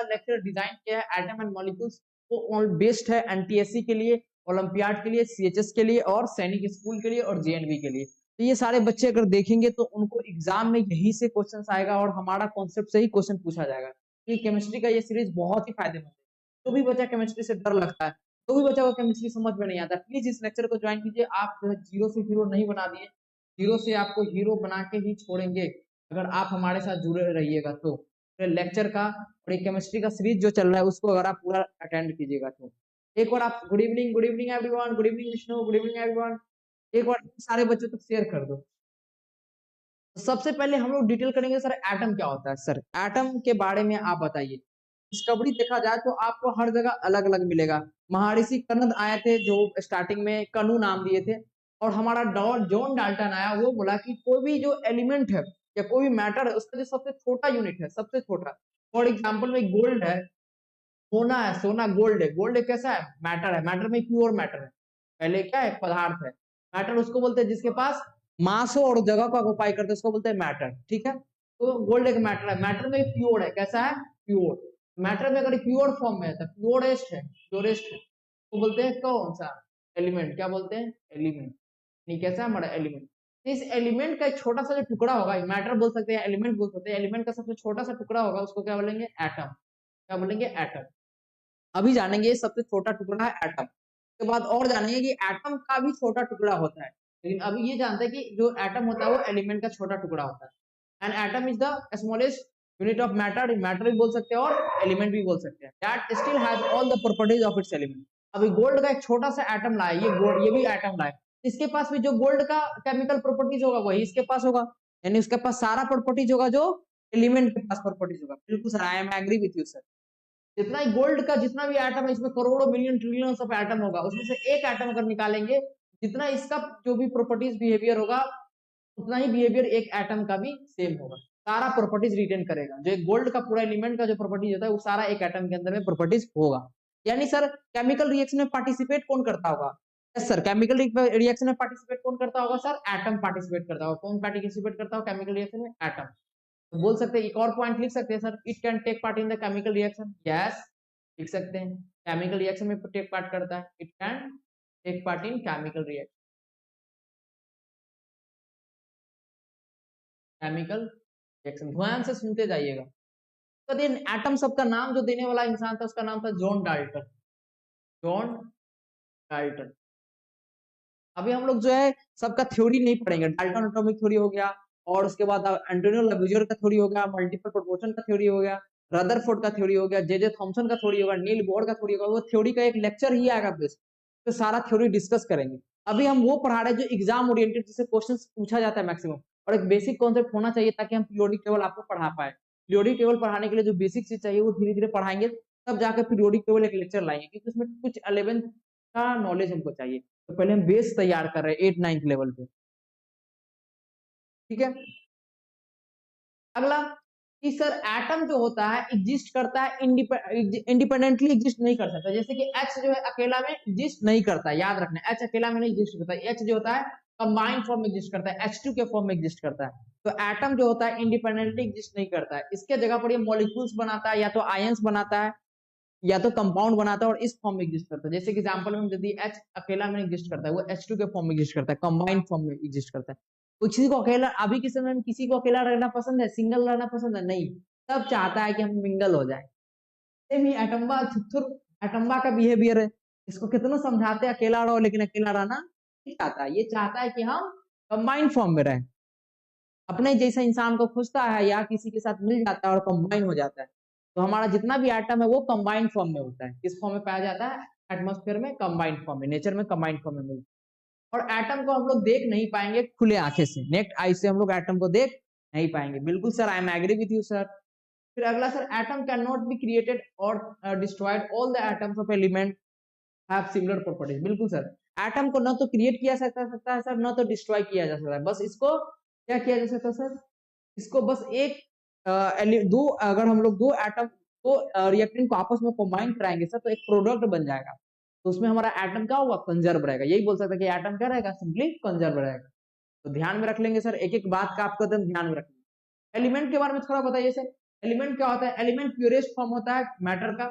Lecture design किया है atom and molecules, वो बेस्ड है एनटीएससी के लिए, ओलंपियाड के लिए, सीएचएस के लिए और सैनिक स्कूल के लिए और जेएनवी के लिए। तो ये सारे बच्चे अगर देखेंगे तो उनको एग्जाम में यहीं से क्वेश्चंस आएगा और हमारा कॉन्सेप्ट से ही क्वेश्चन पूछा जाएगा। ये केमिस्ट्री का ये सीरीज बहुत ही फायदेमंद है। जो भी बच्चा केमिस्ट्री से डर लगता है, तो भी बच्चा को केमिस्ट्री समझ में नहीं आता, प्लीज इस लेक्चर को ज्वाइन कीजिए। आप जो है जीरो से हीरो नहीं बना दिए, जीरो से आपको हीरो बना के ही छोड़ेंगे अगर आप हमारे साथ जुड़े रहिएगा तो। लेक्चर का और केमिस्ट्री का सीरीज जो चल रहा है उसको अगर आप पूरा अटेंड कीजिएगा तो। एक बार आप good evening everyone, good evening Vishnu, good evening everyone, एक बार सारे बच्चों तक शेयर कर दो। सबसे पहले हम लोग डिटेल करेंगे सर एटम क्या होता है। सर एटम के बारे में आप बताइए। डिस्कवरी देखा जाए तो आपको हर जगह अलग अलग मिलेगा। महर्षि कनद आए थे जो स्टार्टिंग में कनु नाम दिए थे, और हमारा जॉन डाल्टन आया, वो बोला कि कोई भी जो एलिमेंट है या कोई भी मैटर है उसका जो सबसे छोटा यूनिट है, सबसे छोटा, फॉर एग्जाम्पल में गोल्ड है, सोना है, सोना गोल्ड है, गोल्ड कैसा है, मैटर है, मैटर में प्योर मैटर है, पहले क्या है पदार्थ है, मैटर उसको बोलते हैं जिसके पास मास हो और जगह को ऑक्युपाई करते हैं उसको बोलते हैं मैटर, ठीक है। तो गोल्ड एक मैटर है, मैटर में प्योर है, कैसा है प्योर, मैटर में अगर प्योर फॉर्म में है तो प्योरेस्ट है, प्योरेस्ट है, तो बोलते हैं कौन सा एलिमेंट, क्या बोलते हैं एलिमेंट, नहीं कैसा है हमारा एलिमेंट। इस एलिमेंट का एक छोटा सा जो टुकड़ा होगा, मैटर बोल सकते हैं एलिमेंट बोल सकते हैं, एलिमेंट का सबसे छोटा सा टुकड़ा होगा उसको क्या बोलेंगे एटम, क्या बोलेंगे एटम। अभी जानेंगे सबसे छोटा टुकड़ा है एटम, के बाद और जानेंगे कि एटम का भी छोटा टुकड़ा होता है, लेकिन अभी ये जानते हैं कि जो एटम होता है वो एलिमेंट का छोटा टुकड़ा होता है। And atom is the smallest unit of matter, matter भी बोल सकते हैं और एलिमेंट भी बोल सकते हैं, that still has all the properties of its element. अभी गोल्ड का एक छोटा सा एटम लाए, ये गोल्ड, ये भी एटम लाए, इसके पास भी जो गोल्ड का केमिकल प्रॉपर्टीज होगा वही इसके पास होगा, यानी उसके पास सारा प्रॉपर्टीज होगा जो एलिमेंट के पास प्रॉपर्टीज होगा। बिल्कुल sir, I am agree with you sir. जितना ही गोल्ड का जितना भी एटम है इसमें करोड़ों मिलियन ट्रिलियन ऑफ एटम होगा, उसमें से एक एटम अगर निकालेंगे, जितना इसका जो भी प्रॉपर्टीज बिहेवियर होगा उतना ही बिहेवियर एक एटम का भी सेम होगा, सारा प्रॉपर्टीज रिटेन करेगा। जो गोल्ड का पूरा एलिमेंट का जो प्रॉपर्टीज होता है वो सारा एक एटम के अंदर में प्रॉपर्टीज होगा। यानी सर केमिकल रिएक्शन में पार्टिसिपेट कौन करता होगा, यस सर, केमिकल रिएक्शन में पार्टिसिपेट कौन करता होगा सर, एटम पार्टिसिपेट करता होगा। कौन पार्टिसिपेट करता होगा केमिकल रिएक्शन में, एटम। तो बोल सकते हैं, एक और पॉइंट लिख सकते हैं sir, it can take part in the chemical reaction, yes लिख सकते हैं, केमिकल रिएक्शन में टेक पार्ट करता है, it can take part in chemical reaction, chemical reaction. ध्यान से सुनते जाइएगा। तो दिन एटम सबका नाम जो देने वाला इंसान था उसका नाम था जॉन डाल्टन, जॉन डाल्टन। अभी हम लोग जो है सबका थ्योरी नहीं पढ़ेंगे, डाल्टन एटॉमिक थ्योरी हो गया, और उसके बाद एंटोनियो लैवोसियर का थ्योरी हो गया, मल्टीपल प्रोपोर्शन का थ्योरी हो गया, रदरफोर्ड का थ्योरी हो गया, जे थॉमसन का थ्योरी होगा, नील बोर का थ्योरी होगा, वो थ्योरी का एक लेक्चर ही आएगा बेस्ट, तो सारा थ्योरी डिस्कस करेंगे। अभी हम वो पढ़ा रहे हैं जो एग्जाम ओरिएंटेड, जिससे क्वेश्चन पूछा जाता है मैक्सिमम, और एक बेसिक कॉन्सेप्ट होना चाहिए ताकि हम पीरियोडिक टेबल आपको पढ़ा पाए। पीरियोडिक टेबल पढ़ाने के लिए जो बेसिक चीज चाहिए वो धीरे धीरे पढ़ाएंगे, तब जाकर पीरियोडिक टेबल एक लेक्चर लाएंगे, क्योंकि उसमें कुछ 11th का नॉलेज हमको चाहिए। तो पहले हम बेस तैयार कर रहे हैं 8-9 लेवल पे, ठीक है। अगला कि सर एटम जो होता है एग्जिस्ट करता है इंडिपेंडेंटली, एग्जिस्ट नहीं कर सकता। जैसे कि H जो है अकेला में एग्जिस्ट नहीं करता है, याद रखना, H अकेला में नहीं एग्जिस्ट करता है, H जो होता है कंबाइंड फॉर्म में एग्जिस्ट करता है, H2 के फॉर्म में एग्जिस्ट करता है। तो एटम जो होता है इंडिपेंडेंटली एग्जिस्ट नहीं करता है, इसके जगह पर ये मॉलिक्यूल्स बनाता है, या तो आयंस बनाता है या तो कंपाउंड बनाता है, और इस फॉर्म में एग्जिस्ट करता है। जैसे कि एग्जांपल में यदि H अकेला में एग्जिस्ट करता है, वो H2 के फॉर्म में एग्जिस्ट करता है, कंबाइंड फॉर्म में एग्जिस्ट करता है। किसी को अकेला, अभी के समय में किसी को अकेला रहना पसंद है, सिंगल रहना पसंद है, नहीं, सब चाहता है कि हम मिंगल हो जाए। सेम ही एटम्बा थुथुर एटम्बा का बिहेवियर है, इसको कितना समझाते हैं अकेला रहो, लेकिन अकेला रहना नहीं चाहता है, ये चाहता है कि हम कंबाइंड फॉर्म में रहें। अपने जैसा इंसान को खोजता है या किसी के साथ मिल जाता है और कंबाइन हो जाता है। तो हमारा जितना भी एटम है वो कंबाइंड फॉर्म में होता है, किस फॉर्म में पाया जाता है, एटमॉस्फेयर में कंबाइंड फॉर्म में, नेचर में कंबाइंड फॉर्म में मिलता है। और एटम को हम लोग देख नहीं पाएंगे खुले आंखें से, नेक्ट आई से हम लोग एटम को देख नहीं पाएंगे। बिल्कुल sir, I am agree with you sir. फिर अगला sir, atom can not be created और destroyed, all the atoms of element have similar properties. बिल्कुल सर, एटम को न तो क्रिएट किया सकता है सर, न तो डिस्ट्रॉय किया जा सकता है, बस इसको क्या किया जा सकता है सर, इसको बस एक दो, अगर हम लोग दो एटम दो रिएक्टेंट को आपस में कंबाइन कराएंगे सर तो एक प्रोडक्ट बन जाएगा, तो उसमें हमारा एटम क्या होगा, कंजर्व रहेगा। यही बोल सकते हैं कि एटम क्या रहेगा, सिंपली कंजर्व रहेगा। तो ध्यान में रख लेंगे सर, एक एक बात का आपको एकदम ध्यान में रखना। एलिमेंट के बारे में थोड़ा बताइए सर, एलिमेंट क्या होता है? एलिमेंट प्योरेस्ट फॉर्म होता है मैटर का,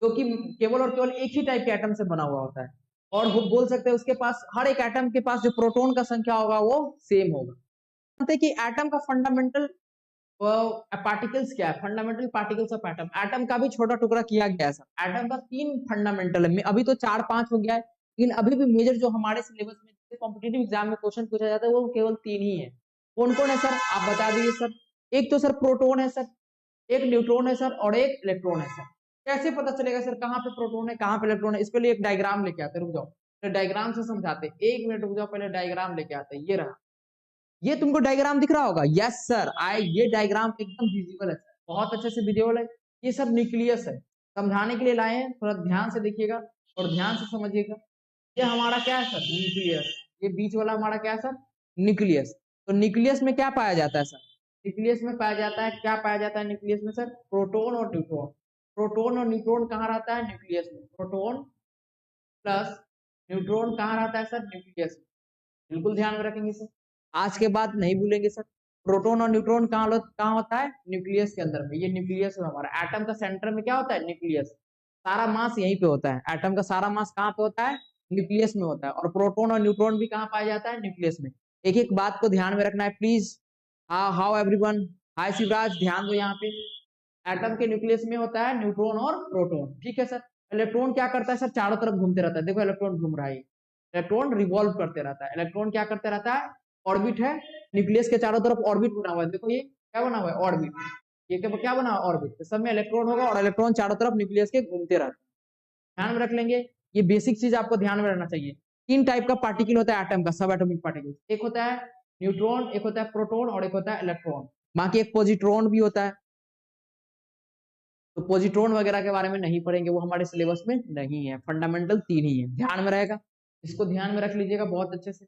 जो कि केवल और केवल एक ही टाइप के एटम से बना हुआ होता है, और वो बोल सकते हैं उसके पास, हर एक एटम के पास जो प्रोटॉन का संख्या होगा वो सेम होगा। जानते हैं कि एटम का फंडामेंटल पार्टिकल्स क्या है? Fundamental particles of atom, atom का भी छोटा टुकड़ा किया गया है सर। एटम का 3 फंडामेंटल है, अभी तो 4-5 हो गया है, लेकिन अभी भी मेजर जो हमारे सिलेबस में कॉम्पिटिटिव एग्जाम में क्वेश्चन पूछा जाता है वो केवल 3 ही है। कौन कौन है सर, आप बता दीजिए सर। एक तो सर प्रोटॉन है सर, एक न्यूट्रॉन है सर, और एक इलेक्ट्रॉन है सर। कैसे पता चलेगा सर कहाँ पे प्रोटॉन है कहाँ पे इलेक्ट्रॉन है? इसके लिए एक डायग्राम लेके आते, रुक जाओ, तो डायग्राम से समझाते, 1 मिनट रुक जाओ, पहले डायग्राम लेके आते। ये रहा, ये तुमको डायग्राम दिख रहा होगा? यस सर, ये डायग्राम एकदम विजिबल है सर, बहुत अच्छे से विजिबल है। ये सब न्यूक्लियस है, समझाने के लिए लाए हैं, थोड़ा ध्यान से देखिएगा और ध्यान से समझिएगा। ये हमारा क्या है सर? न्यूक्लियस। ये बीच वाला हमारा क्या है सर? न्यूक्लियस। तो न्यूक्लियस में क्या पाया जाता है सर? न्यूक्लियस में पाया जाता है, क्या पाया जाता है न्यूक्लियस में सर? प्रोटॉन और न्यूट्रॉन। प्रोटॉन और न्यूट्रॉन कहाँ रहता है? न्यूक्लियस में। प्रोटॉन प्लस न्यूट्रॉन कहाँ रहता है सर? न्यूक्लियस में। बिल्कुल ध्यान में रखेंगे सर, आज के बाद नहीं भूलेंगे सर। प्रोटॉन और न्यूट्रॉन कहाँ होता है? न्यूक्लियस के अंदर में। ये न्यूक्लियस है हमारा, एटम का सेंटर में क्या होता है? न्यूक्लियस। सारा मास यहीं पे होता है, एटम का सारा मास कहाँ पे होता है? न्यूक्लियस में होता है। और प्रोटॉन और न्यूट्रॉन भी कहाँ पाया जाता है? न्यूक्लियस में। एक एक बात को ध्यान में रखना है प्लीज। हाउ एवरीवन, हाय शिवराज, ध्यान दो यहाँ पे। एटम के न्यूक्लियस में होता है न्यूट्रॉन और प्रोटॉन, ठीक है सर। इलेक्ट्रॉन क्या करता है सर? चारों तरफ घूमते रहता है, देखो इलेक्ट्रॉन घूम रहा है, इलेक्ट्रॉन रिवॉल्व करते रहता है। इलेक्ट्रॉन क्या करते रहता है? ऑर्बिट है, न्यूक्लियस के चारों तरफ ऑर्बिट बना हुआ है, देखो ये क्या बना हुआ है? ऑर्बिट। ये क्या बना हुआ? ऑर्बिट। तो सब में इलेक्ट्रॉन होगा और इलेक्ट्रॉन चारों तरफ न्यूक्लियस के घूमते रहते हैं। ध्यान में रख लेंगे, ये बेसिक चीज आपको ध्यान में रखना चाहिए। 3 टाइप का पार्टिकल होता है एटम का, सब एटॉमिक पार्टिकल। एक होता है न्यूट्रॉन, एक होता है प्रोटॉन, और एक होता है इलेक्ट्रॉन। बाकी एक पॉजिट्रॉन भी होता है, तो पॉजिट्रॉन वगैरह के बारे में नहीं पढ़ेंगे, वो हमारे सिलेबस में नहीं है। फंडामेंटल 3 ही है, ध्यान में रहेगा, इसको ध्यान में रख लीजिएगा बहुत अच्छे से।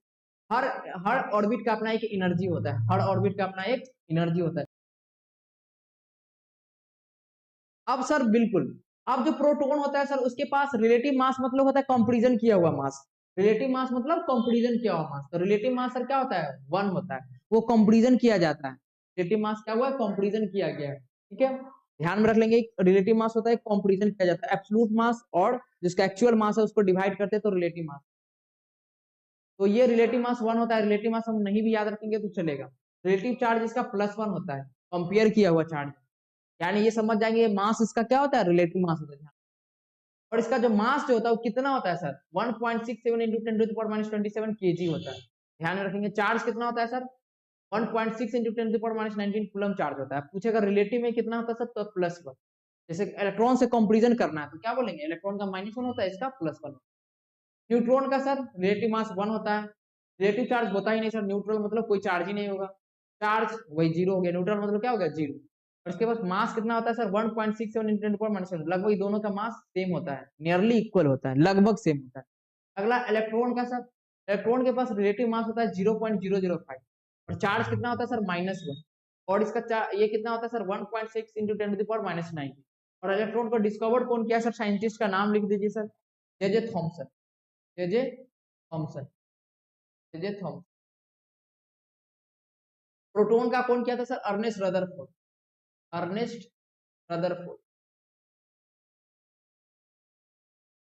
हर हर ऑर्बिट का अपना एक एनर्जी होता है, हर ऑर्बिट का अपना एक एनर्जी होता है। अब सर बिल्कुल, अब जो प्रोटॉन होता है सर उसके पास रिलेटिव मास मतलब होता है कंपैरिजन किया हुआ मास। रिलेटिव मास मतलब कंपैरिजन किया हुआ मास। तो रिलेटिव मास सर क्या होता है? 1 होता है, वो कंपैरिजन किया जाता है। रिलेटिव मास क्या हुआ? कंपैरिजन किया गया है, ठीक है। ध्यान में रख लेंगे, रिलेटिव मास होता है कंपैरिजन किया जाता है, एब्सोल्यूट मास और जिसका एक्चुअल मास है उसको डिवाइड करते हैं तो रिलेटिव मास। तो ये रिलेटिव मास 1 होता है। रिलेटिव मास हम नहीं भी याद रखेंगे तो चलेगा। रिलेटिव चार्ज इसका +1 होता है, कंपेयर किया हुआ चार्ज, यानी ये समझ जाएंगे मास इसका क्या होता है? रिलेटिव मास होता है। और इसका जो मास जो होता है वो कितना होता है सर? 1.67 इंटू 10⁻27 केजी होता है। ध्यान में रखेंगे। चार्ज कितना होता है सर? 1.6 इंटू 10⁻19 कूलम चार्ज होता है। पूछेगा रिलेटिव में कितना होता है सर, तो +1। जैसे इलेक्ट्रॉन से कंपेरिजन करना है तो क्या बोलेंगे? इलेक्ट्रॉन का -1 होता है, इसका +1। न्यूट्रॉन का सर रिलेटिव मास 1 होता है, रिलेटिव चार्ज होता ही नहीं सर, न्यूट्रल मतलब कोई चार्ज ही नहीं होगा, चार्ज वही 0 हो गया, न्यूट्रल मतलब क्या हो गया? 0। और इसके पास मास कितना होता है सर? 1.67 इंटू 10⁻⁻⁷, लगभग दोनों का मास सेम होता है, नियरली इक्वल होता है, लगभग सेम होता है। अगला इलेक्ट्रॉन का सर, इलेक्ट्रॉन के पास रिलेटिव मास होता है 0.005, और चार्ज कितना होता है सर? -1। और इसका ये कितना होता है सर? 1.6 इंटू 10⁻⁹। और इलेक्ट्रॉन को डिस्कवर कौन किया सर? साइंटिस्ट का नाम लिख दीजिए sir, J Thomson. J Thomson, J Thomson. Proton का कौन किया था sir? Ernest Rutherford, Ernest Rutherford,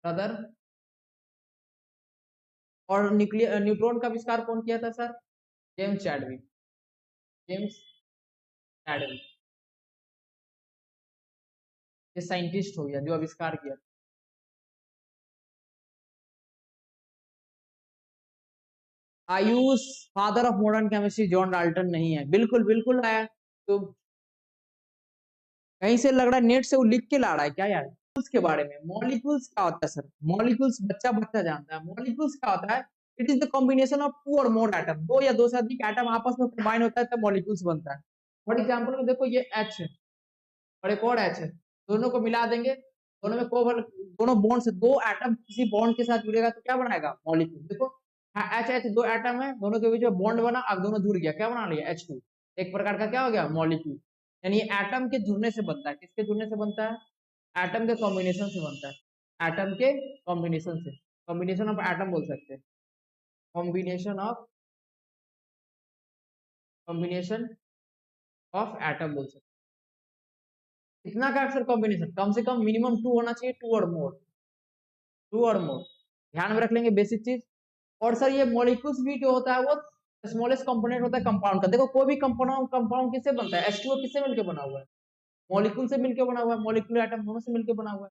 Ruther. और न्यूट्रॉन का आविष्कार कौन किया था sir? James Chadwick, James Chadwick. ये साइंटिस्ट हो गया जो आविष्कार किया। Ayush father of modern chemistry John Dalton नहीं है, बिल्कुल बिल्कुल है। तो कहीं से लग रहा है, नेट से वो लिख के ला रहा है क्या यार? के बारे में, मॉलिक्यूल्स क्या होता है सर? मॉलिक्यूल्स बच्चा बच्चा जानता है। मॉलिक्यूल्स क्या होता है? It is the combination of 2 और मोर एटम, 2 या 2 से अधिक एटम आपस में कंबाइन होता है तब मॉलिक्यूल्स बनता है। फॉर एग्जांपल में देखो, ये H है और एक और H है, दोनों को मिला देंगे, दोनों में कोवल, दोनों बॉन्ड से 2 एटम किसी बॉन्ड के साथ जुड़ेगा तो क्या बनाएगा? मॉलिक्यूल। देखो H H 2 एटम है, दोनों के बीच में बॉन्ड बना, अब दोनों जुड़ गया, क्या बना लिया? H2। एक प्रकार का क्या हो गया? मॉलिक्यूल। यानी एटम के जुड़ने से बनता है, किसके जुड़ने से बनता है? एटम के कॉम्बिनेशन से बनता है, एटम के कॉम्बिनेशन से, कॉम्बिनेशन ऑफ एटम बोल सकते हैं, combination of, combination of atom बोल सकते हैं। इतना का सर कॉम्बिनेशन, कम से कम मिनिमम 2 होना चाहिए, 2 और मोर, 2 और मोर, ध्यान में रख लेंगे बेसिक चीज। और सर ये मॉलिक्यूल्स भी जो होता है वो स्मॉलेस्ट कंपोनेंट होता है कंपाउंड का। देखो कोई भी कंपाउंड कंपाउंड किससे बनता है, H2O किससे मिलकर बना हुआ है, मॉलिक्यूल से मिलकर बना हुआ है, मॉलिक्यूलर एटम दोनों से मिलकर बना हुआ है।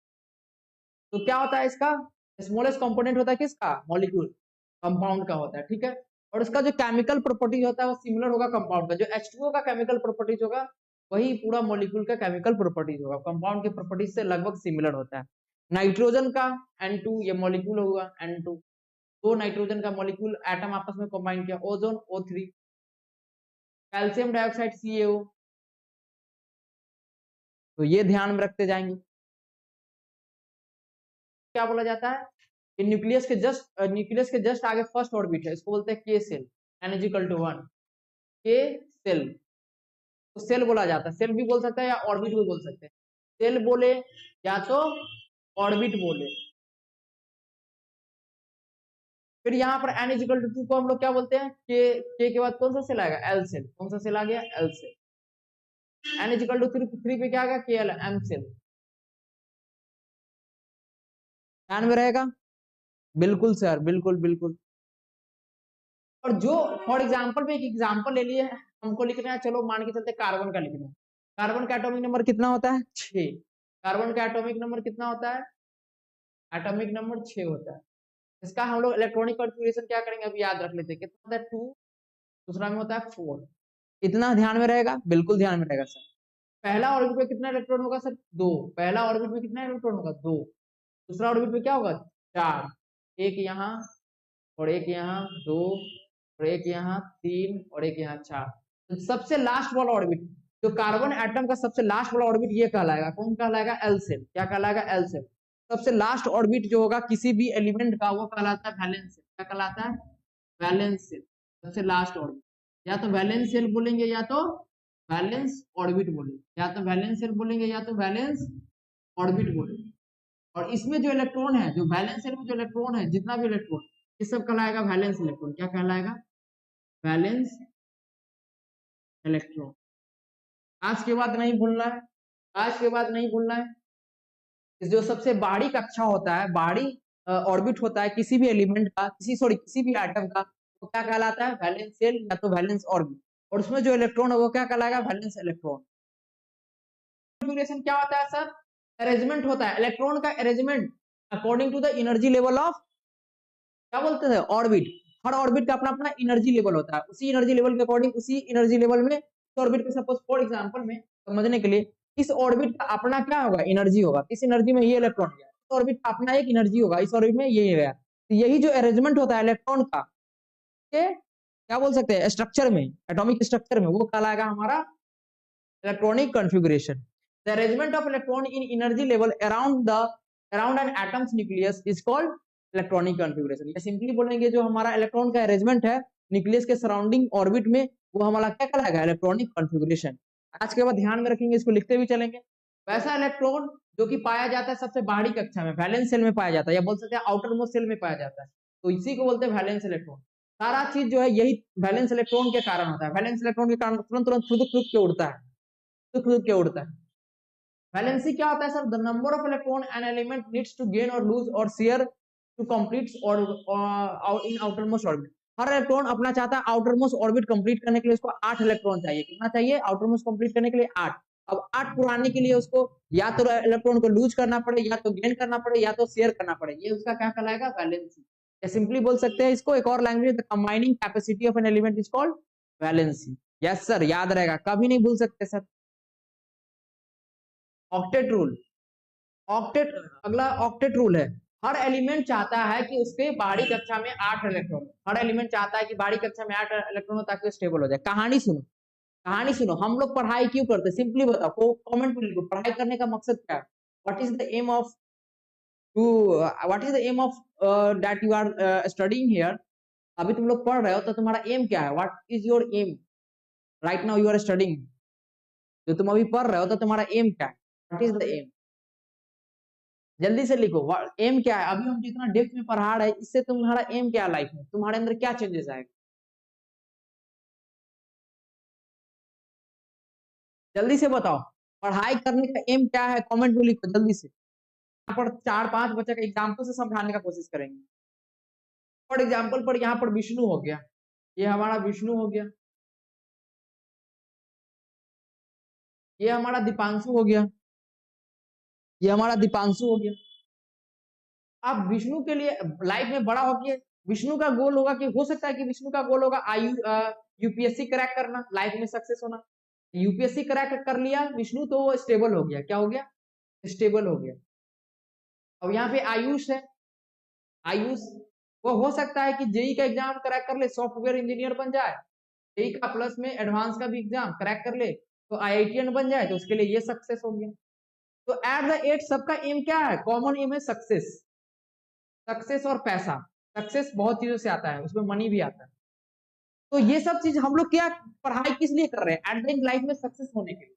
तो क्या होता है इसका स्मॉलेस्ट कंपोनेंट होता है किसका, मॉलिक्यूल, कंपाउंड का होता है, ठीक है। और उसका जो केमिकल प्रॉपर्टीज होता है वो सिमिलर होगा कंपाउंड का, जो H2O का केमिकल प्रॉपर्टीज होगा वही पूरा मॉलिक्यूल का केमिकल प्रॉपर्टीज होगा, कंपाउंड के प्रॉपर्टीज से लगभग सिमिलर होता है। नाइट्रोजन का N2 ये मॉलिक्यूल होगा N2, दो नाइट्रोजन का मॉलिक्यूल एटम आपस में कंबाइन किया, ozone O3, calcium dioxide CaO। तो ये ध्यान में रखते जाएंगे। क्या बोला जाता है कि न्यूक्लियस के जस्ट आगे फर्स्ट ऑर्बिट है, इसको बोलते हैं के सेल, N=1, के सेल, तो सेल बोला जाता है, सेल भी बोल सकते हैं या ऑर्बिट भी बोल सकते हैं, सेल बोले या तो ऑर्बिट बोले। फिर यहाँ पर N=2 को हम लोग क्या बोलते हैं, के बाद कौन सा सेल आएगा, एल सेल, कौन सा सेल आ गया, एल सेल। N=3 पे क्या आ गया, KL, एम सेल, ध्यान में रहेगा, बिल्कुल सर, बिल्कुल बिल्कुल। और जो फॉर एग्जाम्पल में एक एग्जाम्पल ले लिए हमको लिखना है, चलो मान के चलते कार्बन का लिखना है, कार्बन का एटॉमिक नंबर कितना होता है, 6, कार्बन का एटॉमिक नंबर कितना होता है, एटॉमिक नंबर 6 होता है। इसका हम लोग इलेक्ट्रॉनिक कॉन्फ़िगरेशन क्या करेंगे अभी याद रख लेते हैं, कितना होता है 2, दूसरा में होता है 4, इतना ध्यान में रहेगा, बिल्कुल ध्यान में रहेगा सर। पहला ऑर्बिट में कितना इलेक्ट्रॉन होगा सर, 2, पहला ऑर्बिट में कितना इलेक्ट्रॉन होगा, 2, दूसरा ऑर्बिट में क्या होगा, 4, एक यहाँ और एक यहाँ, 2 और एक यहाँ, 3 और एक यहाँ, 4। तो सबसे लास्ट वाला ऑर्बिट जो कार्बन एटम का सबसे लास्ट वाला ऑर्बिट ये कहलाएगा, कौन कहलाएगा, एल सेल, क्या कहलाएगा, एल सेल। सबसे लास्ट ऑर्बिट जो होगा किसी भी एलिमेंट का वो कहलाता है वैलेंस सेल, क्या कहलाता है, वैलेंस सेल, सबसे लास्ट ऑर्बिट। या तो वैलेंस सेल बोलेंगे या तो वैलेंस ऑर्बिट बोलेंगे, या तो वैलेंस सेल बोलेंगे या तो वैलेंस ऑर्बिट बोलेंगे। और इसमें जो इलेक्ट्रॉन है, जो वैलेंस सेल में जो इलेक्ट्रॉन है, जितना भी इलेक्ट्रॉन, ये सब कहलाएगा वैलेंस इलेक्ट्रॉन, क्या कहलाएगा, वैलेंस इलेक्ट्रॉन। आज के बाद नहीं भूलना है, आज के बाद नहीं भूलना है। जो सबसे बाहरी कक्षा होता है, बाहरी ऑर्बिट होता है किसी भी एलिमेंट का, किसी भी एटम का, वो क्या कहलाता है, वैलेंस सेल या तो वैलेंस ऑर्बिट। और उसमें जो इलेक्ट्रॉन है वो क्या कहलाएगा, वैलेंस इलेक्ट्रॉन। कॉन्फ़िगरेशन क्या होता है सर, अरेंजमेंट होता है, इलेक्ट्रॉन का arrangement according to the energy level of, क्या बोलते थे, ऑर्बिट। हर ऑर्बिट का अपना अपना एनर्जी लेवल होता है, उसी एनर्जी लेवल के अकॉर्डिंग, उसी एनर्जी लेवल में ऑर्बिट के, सपोज फॉर एग्जांपल में समझने के लिए, इस ऑर्बिट का अपना क्या होगा, एनर्जी होगा, इस एनर्जी में ये इलेक्ट्रॉन गया, इस ऑर्बिट का अपना एक एनर्जी होगा, इस ऑर्बिट में ये गया। तो यही जो अरेंजमेंट होता है इलेक्ट्रॉन का, ये क्या बोल सकते हैं, स्ट्रक्चर में, एटॉमिक स्ट्रक्चर में, वो कहलाएगा हमारा electronic configuration. The arrangement of electron in energy level around an atoms nucleus is called electronic configuration. या सिंपली बोलेंगे जो हमारा इलेक्ट्रॉन का अरेंजमेंट है न्यूक्लियस के सराउंडिंग ऑर्बिट में, वो हमारा क्या कहलाएगा, इलेक्ट्रॉनिक कॉन्फ़िगरेशन। आज के बाद ध्यान में रखेंगे, इसको लिखते भी चलेंगे। वैसा इलेक्ट्रॉन जो कि पाया जाता है सबसे बाहरी कक्षा में, वैलेंस सेल में पाया जाता है, या बोल सकते हैं आउटर मोस्ट सेल में पाया जाता है, तो इसी को बोलते हैं वैलेंस इलेक्ट्रॉन। सारा चीज जो है यही वैलेंस इलेक्ट्रॉन के कारण होता है, वैलेंस इलेक्ट्रॉन के कारण तुरंत तुरंत खुद के उड़ता है, खुद के उड़ता है। वैलेंसी क्या होता है sir, the number of electron an element needs to gain or lose or share to complete or in outermost orbit. हर इलेक्ट्रॉन अपना चाहता है आउटर मोस्ट ऑर्बिट कंप्लीट करने के लिए उसको 8 इलेक्ट्रॉन चाहिए, कितना चाहिए, आउटर मोस्ट कंप्लीट करने के लिए 8। अब 8 पुराने के लिए उसको या तो इलेक्ट्रॉन को लूज करना पड़े, या तो गेन करना पड़े, या तो शेयर करना पड़े, ये उसका क्या कहलाएगा, वैलेंसी। या सिंपली बोल सकते हैं इसको एक और language, the combining capacity of an element is called valency. Yes sir, याद रहेगा, कभी नहीं भूल सकते सर। ऑक्टेट रूल, ऑक्टेट, अगला ऑक्टेट रूल है। हर एलिमेंट चाहता है कि उसके बाहरी कक्षा में 8 इलेक्ट्रॉन, हर एलिमेंट चाहता है कि बाहरी कक्षा में 8 इलेक्ट्रॉन हो ताकि स्टेबल हो जाए। कहानी सुनो, कहानी सुनो, हम लोग पढ़ाई क्यों करते, सिंपली बताओ, कमेंट में लिखो, पढ़ाई करने का मकसद क्या है, what is the aim of to, what is the aim of that you are studying here. अभी तुम लोग पढ़ रहे हो तो तुम्हारा एम क्या है, what is your aim, right now you are studying, जो तुम अभी पढ़ रहे हो तो तुम्हारा एम क्या है, व्हाट इज द एम, जल्दी से लिखो, एम क्या है। अभी हम जितना डेप्थ में पढ़ा रहे हैं इससे तुम्हारा एम क्या है लाइफ में, तुम्हारे अंदर क्या चेंजेस आएगा, जल्दी से बताओ। पढ़ाई करने का एम क्या है, कमेंट में लिखो जल्दी से। यहाँ पर 4-5 बच्चे का एग्जाम्पल से समझाने का कोशिश करेंगे। फॉर एग्जाम्पल पर यहाँ पर विष्णु हो गया, ये हमारा विष्णु हो गया, ये हमारा दीपांशु हो गया, ये हमारा दीपांशु हो गया। अब विष्णु के लिए लाइफ में बड़ा होके विष्णु का गोल होगा कि हो सकता है कि विष्णु का गोल होगा यूपीएससी क्रैक करना, लाइफ में सक्सेस होना। यूपीएससी क्रैक कर लिया विष्णु तो वो स्टेबल हो गया, क्या हो गया, स्टेबल हो गया। अब यहाँ पे आयुष है, आयुष वो हो सकता है कि जेई का एग्जाम क्रैक कर ले, सॉफ्टवेयर इंजीनियर बन जाए, जेई का प्लस में एडवांस का भी एग्जाम क्रैक कर ले तो आईआईटीएन बन जाए, तो उसके लिए ये सक्सेस हो गया। तो एट द एट सबका एम क्या है, कॉमन एम है सक्सेस, सक्सेस और पैसा। सक्सेस बहुत चीजों से आता है, उसमें मनी भी आता है। तो ये सब चीज हम लोग क्या पढ़ाई किस लिए कर रहे हैं, एट द एंड लाइफ में सक्सेस होने के लिए,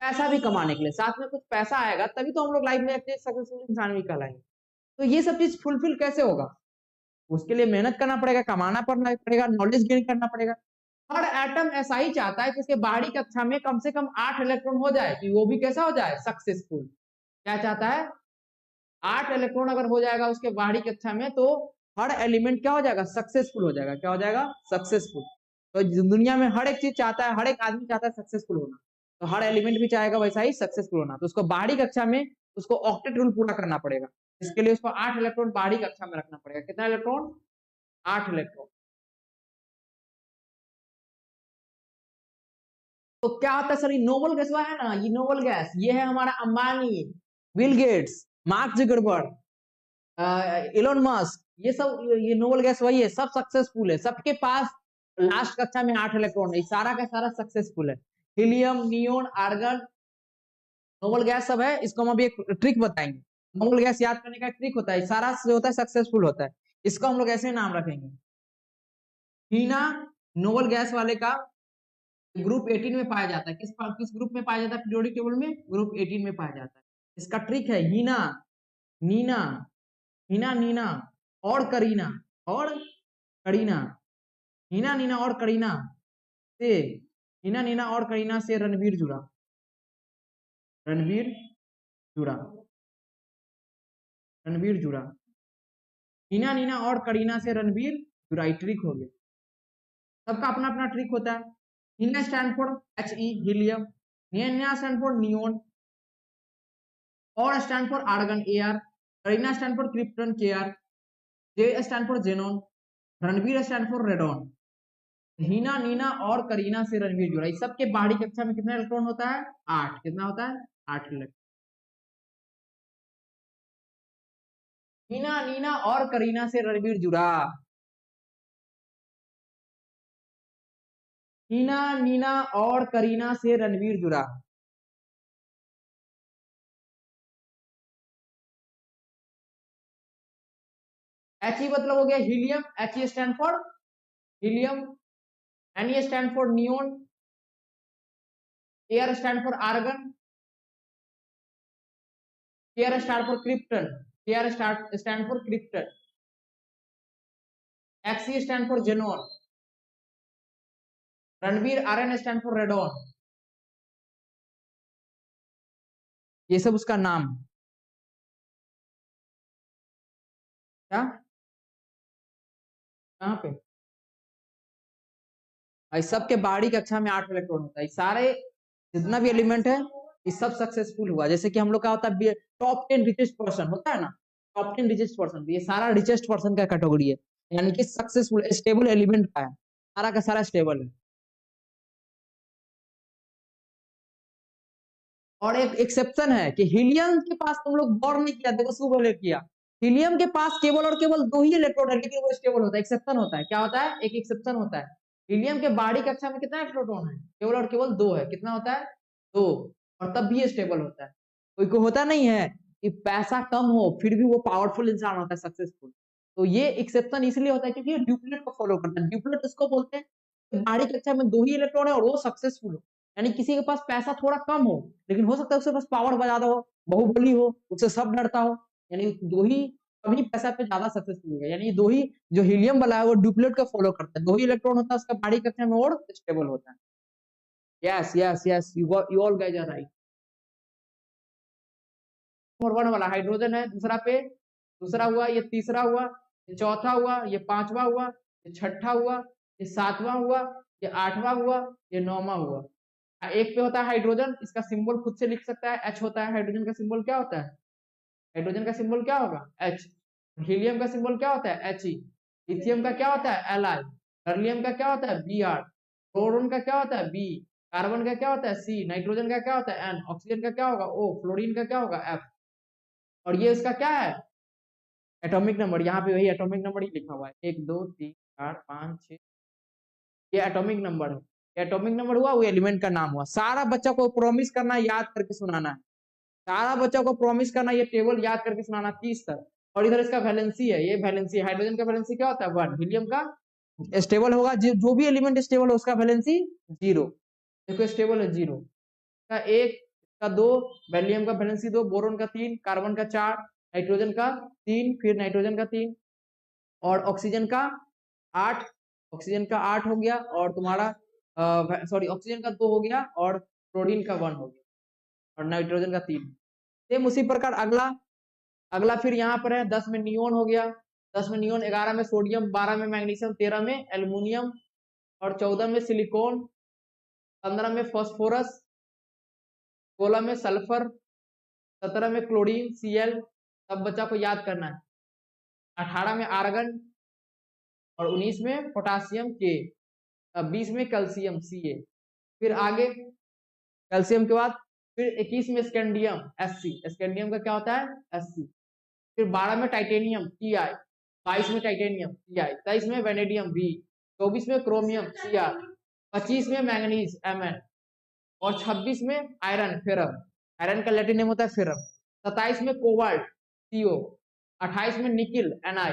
पैसा भी कमाने के लिए, साथ में कुछ पैसा आएगा तभी तो हम लोग लाइफ में एक सक्सेसफुल इंसान भी कहलाएंगे। तो ये सब चीज फुलफिल कैसे होगा, उसके लिए मेहनत करना पड़ेगा, कमाना पड़ेगा, नॉलेज गेन करना पड़ेगा। हर एटम ऐसा ही चाहता है कि इसके बाहरी कक्षा में कम से कम 8 इलेक्ट्रॉन हो जाए कि वो भी कैसा हो जाए, सक्सेसफुल। क्या चाहता है, 8 इलेक्ट्रॉन अगर हो जाएगा उसके बाहरी कक्षा में तो हर एलिमेंट क्या हो जाएगा, सक्सेसफुल हो जाएगा। क्या हो जाएगा, सक्सेसफुल। तो दुनिया में हर एक चीज चाहता है, हर एक आदमी चाहता है सक्सेसफुल होना, तो हर एलिमेंट भी चाहेगा वैसा ही सक्सेसफुल होना। तो उसको बाहरी कक्षा में उसको ऑक्टेट रूल पूरा करना पड़ेगा, इसके लिए उसको 8 इलेक्ट्रॉन बाहरी कक्षा में रखना पड़ेगा। कितना इलेक्ट्रॉन, 8 इलेक्ट्रॉन। तो क्या होता है सर, ये नोबल गैस है ना, ये नोबल गैस, ये है हमारा Ambani, Bill Gates, mark Zuckerberg, Elon Musk, ये सब, ये नोबल गैस वही है, सब सक्सेसफुल है, सबके पास लास्ट कक्षा में 8 इलेक्ट्रॉन है, सारा का सारा सक्सेसफुल है। Helium, neon, argon, noble gas सब है। इसको हम अभी एक ट्रिक बताएंगे, नोबल गैस याद करने का ट्रिक होता है, सारा जो होता है सक्सेसफुल होता है। इसको हम लोग ऐसे नाम रखेंगे, हीना नोबल गैस वाले का ग्रुप 18 में पाया जाता है। किस ग्रुप में पाया जाता है, पीरियोडिक टेबल में ग्रुप 18 में पाया जाता है। इसका ट्रिक है हीना, नीना, हीना, नीना और करीना, और करीना, हीना, नीना और करीना से, हीना, नीना और करीना से रणवीर जुड़ा, रणवीर जुड़ा, रणवीर जुड़ा, हीना, नीना और करीना से रणवीर जुड़ा। ट्रिक हो गया, सबका अपना अपना ट्रिक होता है। Heena stand for He, helium, Niya stand for neon, और stand for argon Ar, Kareena stand for krypton Kr, जे stand for xenon, Ranveer stand for radon. Heena, Neena और करीना से रणवीर जुड़ा। इस सबके बाहरी कक्षा में कितना इलेक्ट्रॉन होता है, 8। कितना होता है, 8 इलेक्ट्रॉन। हीना, नीना और करीना से रणवीर जुड़ा, हीना, नीना और करीना से रणवीर जुड़ा। He मतलब हो गया helium, He stand for helium, Ne stand for neon, Ar stand for argon, Kr stand for krypton, Kr stand for krypton, Xe stand for xenon, Ranveer Rn stand for radon. ये सब उसका नाम, क्या, कहाँ पे, भाई सबके बाहरी कक्षा में 8 इलेक्ट्रॉन होता है। सारे जितना भी एलिमेंट है ये सब सक्सेसफुल हुआ। जैसे कि हम लोग का होता है टॉप 10 रिचेस्ट पर्सन होता है ना, टॉप 10 रिचेस्ट पर्सन, ये सारा रिचेस्ट पर्सन का कैटेगरी है, यानी कि सक्सेसफुल स्टेबल एलिमेंट का है, सारा का सारा स्टेबल है। और एक एक्सेप्शन है कि हीलियम के पास तुम लोग गौर नहीं किया, देखो सुबह बोले किया, हीलियम के पास केवल और केवल 2 ही इलेक्ट्रॉन है, लेकिन वो स्टेबल होता है। एक्सेप्शन होता है, क्या होता है, एक एक्सेप्शन होता है। हीलियम के बाहरी कक्षा में कितना इलेक्ट्रॉन है, केवल और केवल 2 है। कितना होता है, 2, और तब भी स्टेबल होता है। कोई को होता नहीं है कि पैसा कम हो फिर भी वो पावरफुल इंसान होता है, सक्सेसफुल। तो ये एक्सेप्शन इसलिए होता है क्योंकि ड्यूप्लेट को फॉलो करता है। ड्यूप्लेट उसको बोलते हैं बाहरी कक्षा में 2 ही इलेक्ट्रॉन है और वो सक्सेसफुल हो। यानी किसी के पास पैसा थोड़ा कम हो लेकिन हो सकता है उसके पास पावर ज्यादा हो, बाहुबली हो, उससे सब डरता हो, यानी 2 ही कभी पैसा पे ज्यादा सक्सेसफुल होगा। यानी 2 ही जो हीलियम वाला है वो ड्यूप्लेट को फॉलो करता है, 2 ही इलेक्ट्रॉन होता है उसका बाहरी कक्षा में और स्टेबल होता है। Yes yes yes, you all guys are right. Number 1 वाला हाइड्रोजन है, दूसरा हुआ, ये तीसरा हुआ, ये चौथा हुआ, ये पांचवा हुआ, ये छठा हुआ, ये सातवां हुआ, ये आठवां हुआ, ये नौवां हुआ। एक पे होता है हाइड्रोजन, इसका सिंबल खुद से लिख सकता है, एच होता है। हाइड्रोजन का सिंबल क्या होता है? हाइड्रोजन का सिंबल क्या होगा? एच। हीलियम का सिंबल क्या होता है? H E. लिथियम का क्या होता है? L I. बर्लियम का क्या होता है? B are. बोरोन का क्या होता है? बी। कार्बन का क्या होता है? सी। नाइट्रोजन का क्या होता है? एन। ऑक्सीजन का क्या होगा? ओ। फ्लोरीन का क्या होगा? एफ। और ये इसका क्या है? Atomic number. यहाँ पे वही एटॉमिक नंबर ही लिखा हुआ है, 1 2 3 4 5 6। ये एटॉमिक नंबर है। एटॉमिक नंबर हुआ, वो एलिमेंट का नाम हुआ। सारा बच्चा को प्रॉमिस करना, याद करके सुनाना है। सारा बच्चा को प्रॉमिस करना, ये टेबल याद करके सुनाना 30 तक। और इधर इसका वैलेंसी है, ये वैलेंसी। हाइड्रोजन का वैलेंसी क्या होता है? 1। हीलियम का स्टेबल होगा, जो भी एलिमेंट स्टेबल हो उसका वैलेंसी 0। देखो स्टेबल है 0 का 1 का 2, बेरिलियम का वैलेंसी 2, बोरोन का 3, कार्बन का 4, नाइट्रोजन का 3, फिर नाइट्रोजन का 3, और ऑक्सीजन का 8। ऑक्सीजन का 8 हो गया, और तुम्हारा सॉरी ऑक्सीजन का 2 हो गया, और क्लोरीन का 1 हो गया, और नाइट्रोजन का 3। सेम उसी प्रकार अगला अगला फिर यहाँ पर है 10 में नियोन हो गया। 10 में नियोन, 11 में सोडियम, 12 में मैग्नीशियम, 13 में एल्युमिनियम, और 14 में सिलिकॉन, 15 में फास्फोरस, 16 में सल्फर, 17 में क्लोरीन Cl। सब बच्चा को याद करना है। 18 में आर्गन, और 19 में पोटासियम के, 20 में कैल्शियम Ca। फिर आगे कैल्शियम के बाद फिर 21 में स्कैंडियम Sc। स्कैंडियम का क्या होता है? Sc। फिर 12 में टाइटेनियम Ti, 22 में टाइटेनियम Ti, 23 में वेनेडियम V, 24 में क्रोमियम Cr, 25 में मैंगनीज Mn, और 26 में आयरन फेरम। आयरन का लैटिन नेम होता है फेरम। 27 में कोबाल्ट Co, 28 में निकिल Ni,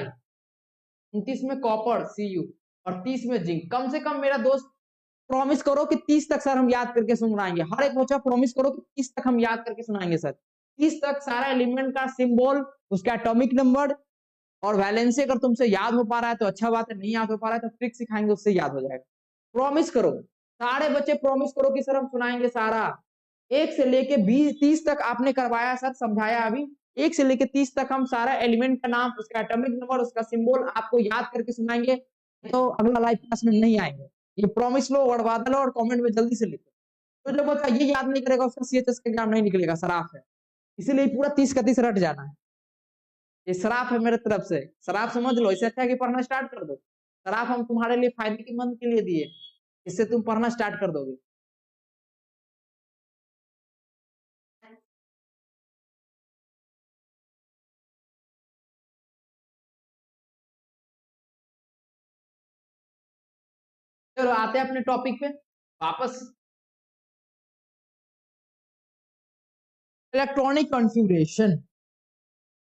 29 में कॉपर Cu, और 30 में जिंक। कम से कम मेरा दोस्त प्रॉमिस करो कि 30 तक सर हम याद करके सुनाएंगे। हर एक बच्चा प्रॉमिस करो कि 30 तक हम याद करके सुनाएंगे सर। 30 तक सारा एलिमेंट का सिंबल, उसका एटॉमिक नंबर और वैलेंसी अगर तुमसे याद हो पा रहा है तो अच्छा बात है, नहीं याद हो पा रहा है तो ट्रिक सिखाएंगे, उससे याद हो जाएगा। प्रॉमिस करो, सारे बच्चे प्रॉमिस करो कि सर हम सुनाएंगे सारा। 1 से लेके 20-30 तक आपने करवाया सर, समझाया अभी। 1 से लेके 30 तक हम सारा एलिमेंट का नाम, उसका एटॉमिक नंबर, उसका सिंबल आपको याद करके सुनाएंगे, तो अगला लाइव क्लास में नहीं आएंगे। ये प्रॉमिस लो और वादा लो, और कमेंट में जल्दी से लिखो। तो जो बच्चा ये याद नहीं करेगा उसका सीएचएस का एग्जाम नहीं निकलेगा, सराफ है। इसीलिए पूरा 30 का 30 रट जाना है। ये सराफ है मेरे तरफ से, सराफ समझ लो। इससे अच्छा है कि पढ़ना स्टार्ट कर दो। सराफ हम तुम्हारे लिए फायदेमंद के लिए दिए, इससे तुम पढ़ना स्टार्ट कर दोगे। चलो आते हैं अपने टॉपिक पे वापस। इलेक्ट्रॉनिक कॉन्फ़िगरेशन,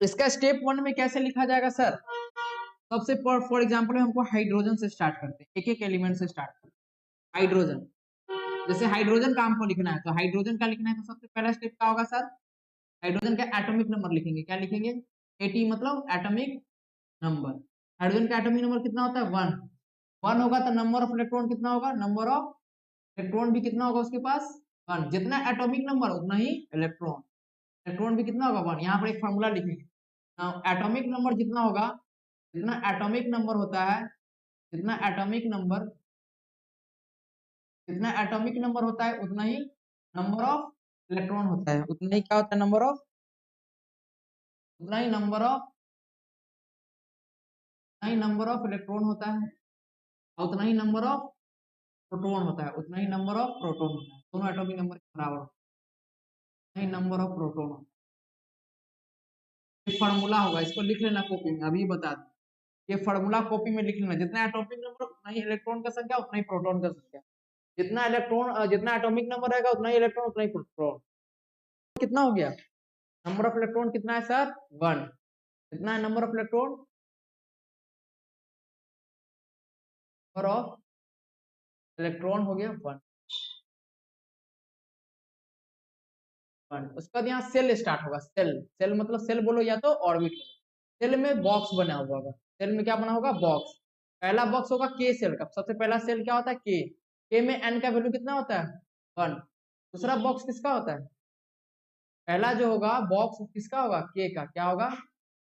इसका स्टेप 1 में कैसे लिखा जाएगा सर? सबसे फॉर एग्जांपल हमको हाइड्रोजन से स्टार्ट करते हैं, एक एक एलिमेंट से स्टार्ट करते हैं। हाइड्रोजन, जैसे हाइड्रोजन का हमको लिखना है, तो हाइड्रोजन का लिखना है, तो सबसे पहला स्टेप क्या होगा सर? हाइड्रोजन का एटॉमिक नंबर लिखेंगे। क्या लिखेंगे? एटी, मतलब एटॉमिक नंबर। हाइड्रोजन का एटॉमिक नंबर कितना होता है? 1। 1 होगा तो नंबर ऑफ इलेक्ट्रॉन कितना होगा? नंबर ऑफ इलेक्ट्रॉन भी कितना होगा उसके पास? 1। जितना एटॉमिक नंबर उतना ही इलेक्ट्रॉन। इलेक्ट्रॉन भी कितना होगा? 1। यहाँ पर एक फॉर्मूला लिखेंगे। एटॉमिक नंबर जितना होगा, जितना एटॉमिक नंबर होता है, जितना एटॉमिक नंबर जितना एटॉमिक नंबर होता है उतना ही नंबर ऑफ इलेक्ट्रॉन होता है। उतना ही क्या होता है? नंबर ऑफ, उतना ही number of number of electron होता है, और उतना ही नंबर ऑफ प्रोटॉन होता है, उतना ही नंबर ऑफ प्रोटॉन होता है। दोनों एटॉमिक नंबर के बराबर होता है, उतना ही नंबर ऑफ प्रोटॉन होता है। ये फॉर्मूला होगा, इसको लिख लेना कॉपी में, अभी बता दूं। ये फॉर्मूला कॉपी में लिख लेना। जितना एटॉमिक नंबर उतना ही इलेक्ट्रॉन का संख्या, उतना ही प्रोटॉन का संख्या। जितना इलेक्ट्रॉन, जितना एटॉमिक नंबर रहेगा उतना ही इलेक्ट्रॉन, उतना ही प्रोटॉन। कितना हो गया? नंबर ऑफ इलेक्ट्रॉन कितना है सर? 1। कितना है number of electron? Number of electron हो गया 1। उसके बाद यहाँ सेल स्टार्ट होगा। सेल, सेल मतलब सेल बोलो या तो ऑर्बिट। सेल में बॉक्स बना हुआ होगा। सेल में क्या बना होगा? बॉक्स। पहला बॉक्स होगा के सेल का। सबसे पहला सेल क्या होता है? के में एन का वैल्यू कितना होता है? 1। दूसरा बॉक्स किसका होता है? पहला जो होगा बॉक्स किसका होगा, के का, क्या होगा,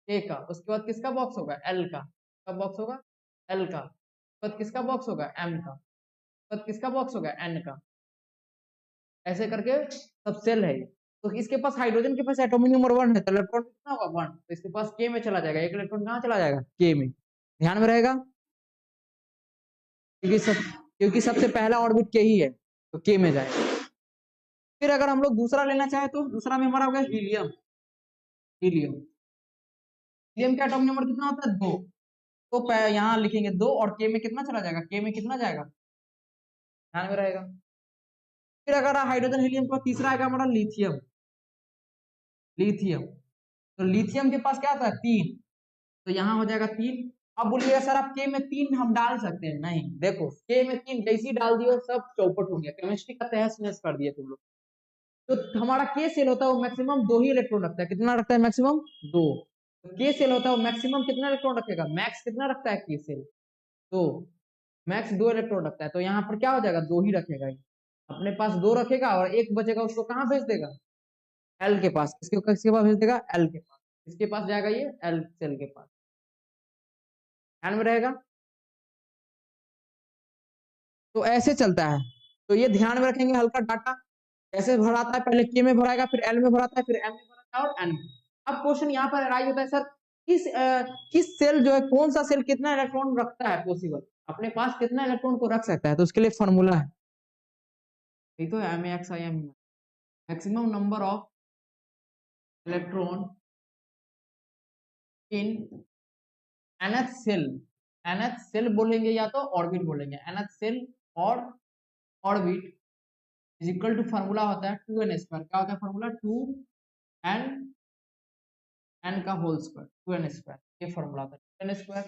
के का। उसके बाद किसका बॉक्स होगा, एल का, किसका बॉक्स होगा, एल का। उसके बाद किसका बॉक्स होगा, एम का। उसके बाद किसका बॉक्स होगा, एन का। ऐसे करके सब सेल है। तो इसके पास हाइड्रोजन के पास एटॉमिक नंबर 1 है, तो इलेक्ट्रॉन कितना होगा, 1, तो इसके पास के में चला जाएगा, एक इलेक्ट्रॉन कहाँ चला जाएगा, के में। ध्यान में रहेगा, क्योंकि सबसे पहला ऑर्बिट के ही है, तो के में जाएगा। फिर अगर हम लोग दूसरा लेना चाहे तो दूसरा में हमारा होगा हीलियम। हीलियम, हीलियम का एटॉमिक नंबर कितना होता है, 2। तो यहाँ लिखेंगे 2 और के में कितना चला जाएगा, के में कितना जाएगा, ध्यान में रहेगा। फिर अगर हाइड्रोजन हीलियम का तीसरा आएगा हमारा लिथियम। लिथियम, तो लिथियम के पास क्या आता है, 3, तो यहाँ हो जाएगा 3। अब बोलिएगा सर आप के में 3 हम डाल सकते हैं, नहीं, देखो के में 3 जैसे ही डाल दियो सब चौपट हो गया, केमिस्ट्री का तहस नहस कर दिया तुम लोग। तो हमारा के सेल होता है वो मैक्सिमम 2 ही इलेक्ट्रॉन रखता है, कितना रखता है, मैक्सिमम 2। तो के सेल होता है वो मैक्सिमम कितना इलेक्ट्रॉन रखेगा, मैक्स कितना रखता है के सेल, 2, मैक्स 2 इलेक्ट्रॉन रखता है। तो यहाँ पर क्या हो जाएगा, 2 ही रखेगा, अपने पास 2 रखेगा और एक बचेगा, उसको कहाँ भेज देगा, एल के पास। किसके पास भेज देगा, एल के पास। किसके पास जाएगा, ये एल सेल के पास। ध्यान में रहेगा, तो ऐसे चलता है। तो ये ध्यान में रखेंगे हल्का डाटा, कैसे भराता है, पहले के में भराएगा, फिर एल में भराता है, फिर एम में भराता है और एन में। अब क्वेश्चन यहाँ पर राइज होता है सर, किस सेल जो है, कौन सा सेल कितना इलेक्ट्रॉन रखता है पॉसिबल, अपने पास कितना इलेक्ट्रॉन को रख सकता है, तो उसके लिए फॉर्मूला है, ठीक है, M X I M, maximum number of electron in nth shell. nth shell बोलेंगे या तो ऑर्बिट बोलेंगे, nth सेल और orbit is equal to, formula होता है 2n स्क्वायर। क्या होता है फार्मूला, 2n, n का होल स्क्वायर, 2n स्क्वायर, ये फार्मूला होता है 2n स्क्वायर,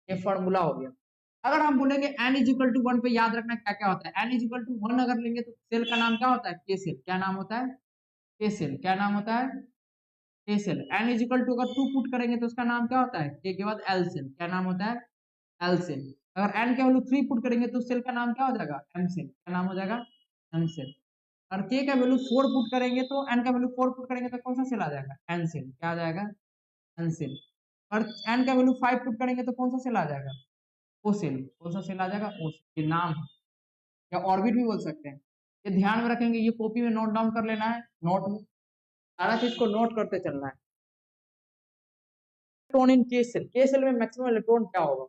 ये फार्मूला हो गया। अगर हम बोलेंगे n इज इक्वल टू 1 पे याद रखना क्या क्या होता है, n इज इक्वल टू 1 अगर लेंगे तो सेल का नाम क्या होता है, के सेल। क्या नाम होता है, के सेल। क्या नाम होता है, K shell. n is equal to अगर 2 पुट करेंगे तो उसका नाम क्या होता है, के के बाद एल सेल। क्या नाम होता है, एल सेल। अगर n का वैल्यू 3 पुट करेंगे तो सेल का नाम क्या हो जाएगा, एम सेल। क्या नाम हो जाएगा, एम सेल। और k का वैल्यू 4 पुट करेंगे तो n का वैल्यू 4 पुट करेंगे तो कौन सा सेल आ जाएगा, एन सेल। क्या आ जाएगा, एन सेल। और n का वैल्यू 5 पुट करेंगे तो कौन सा सेल आ जाएगा, ओ सेल। कौन सा सेल आ जाएगा, ओ सेल। ये नाम है, या ऑर्बिट भी बोल सकते हैं। ये ध्यान में रखेंगे, ये कॉपी में नोट डाउन कर लेना है, नोट में सारा चीज को नोट करते चलना है। इलेक्ट्रॉन इन के सेल, के सेल में मैक्सिमम इलेक्ट्रॉन क्या होगा,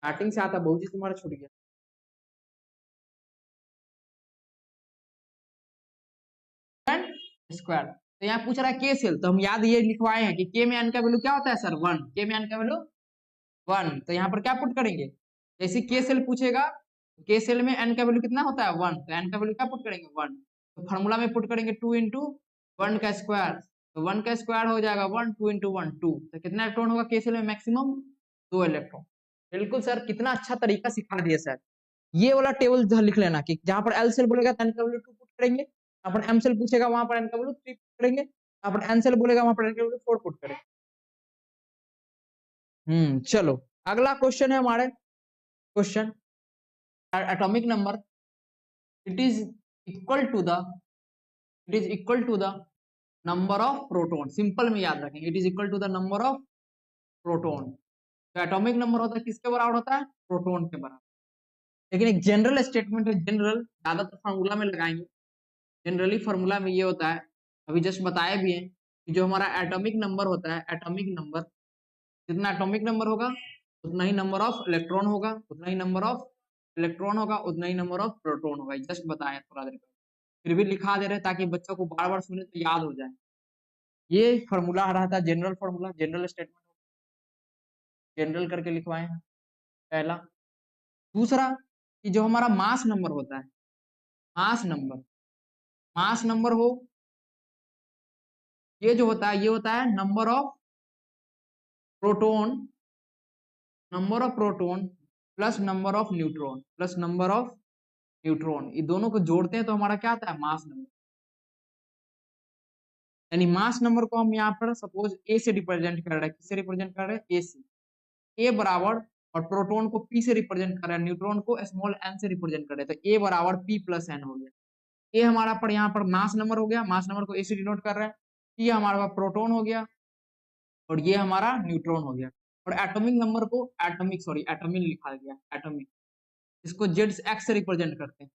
स्टार्टिंग से आता बहुत चीज तुम्हारा छूट गया। स्क्वायर, तो यहाँ पूछ रहा है के सेल, तो हम याद ये लिखवाए हैं कि के में एन का वैल्यू क्या होता है सर, 1। के में एन का वैल्यू 1, तो यहाँ पर क्या पुट करेंगे, जैसे के सेल पूछेगा, के सेल में एन का वैल्यू कितना होता है, 1, तो एन का वैल्यू क्या पुट करेंगे, 1। तो फॉर्मूला में पुट करेंगे 2 इंटू 1 का स्क्वायर, तो 1 का स्क्वायर हो जाएगा 1, 2 इंटू 1 2, तो कितना इलेक्ट्रॉन होगा के सेल में, मैक्सिमम 2 इलेक्ट्रॉन। बिल्कुल सर, कितना अच्छा तरीका सिखा दिया सर। ये वाला टेबल लिख लेना कि जहां पर एल सेल बोलेगा तो एन का वैल्यू 2 पुट करेंगे, जहां पर एम सेल पूछेगा वहां पर एन का वैल्यू 3 पुट करेंगे, जहां पर एन सेल बोलेगा वहां पर एन का वैल्यू 4 पुट करेंगे। चलो अगला क्वेश्चन है हमारे, question atomic number, it is equal to the, it is equal to the number of proton. Simple में याद रखेंगे, it is equal to the number of proton. तो एटॉमिक नंबर होता है किसके बराबर होता है, प्रोटॉन के बराबर। लेकिन एक जनरल स्टेटमेंट है, जनरल ज्यादातर फार्मूला में लगाएंगे। जनरली फार्मूला में ये होता है, अभी जस्ट बताए भी हैं कि जो हमारा एटॉमिक नंबर होता है, एटॉमिक नंबर, जितना एटॉमिक नंबर होगा उतना ही नंबर ऑफ इलेक्ट्रॉन होगा, उतना ही नंबर ऑफ इलेक्ट्रॉन होगा, उतना ही नंबर ऑफ प्रोटॉन होगा। जस्ट बताया थोड़ा देर पहले, फिर भी लिखा दे रहे ताकि बच्चों को बार बार सुने तो याद हो जाए। ये फार्मूला रहा था general formula, general statement, general करके लिखवाए हैं पहला। दूसरा कि जो हमारा मास नंबर होता है, मास नंबर, मास नंबर हो, ये जो होता है ये होता है number of proton, number of proton plus number of neutron, plus number of neutron, ये दोनों को जोड़ते हैं तो हमारा क्या आता है, मास नंबर। यानी मास नंबर को हम यहाँ पर सपोज ए से रिप्रेजेंट कर रहे हैं, किससे रिप्रेजेंट कर रहे हैं, ए से। ए बराबर और प्रोटॉन को p से रिप्रेजेंट कर रहे हैं, न्यूट्रॉन को स्मॉल n से रिप्रेजेंट कर रहे हैं, तो a बराबर p प्लस n हो गया। ए हमारा पर यहाँ पर मास नंबर हो गया, मास नंबर को ए से डिनोट कर रहा है। ये हमारा पास प्रोटॉन हो गया और ये हमारा न्यूट्रॉन हो गया। और एटॉमिक नंबर को एटॉमिक लिखा गया, एटॉमिक, इसको जेड एक्स से रिप्रेजेंट करते हैं,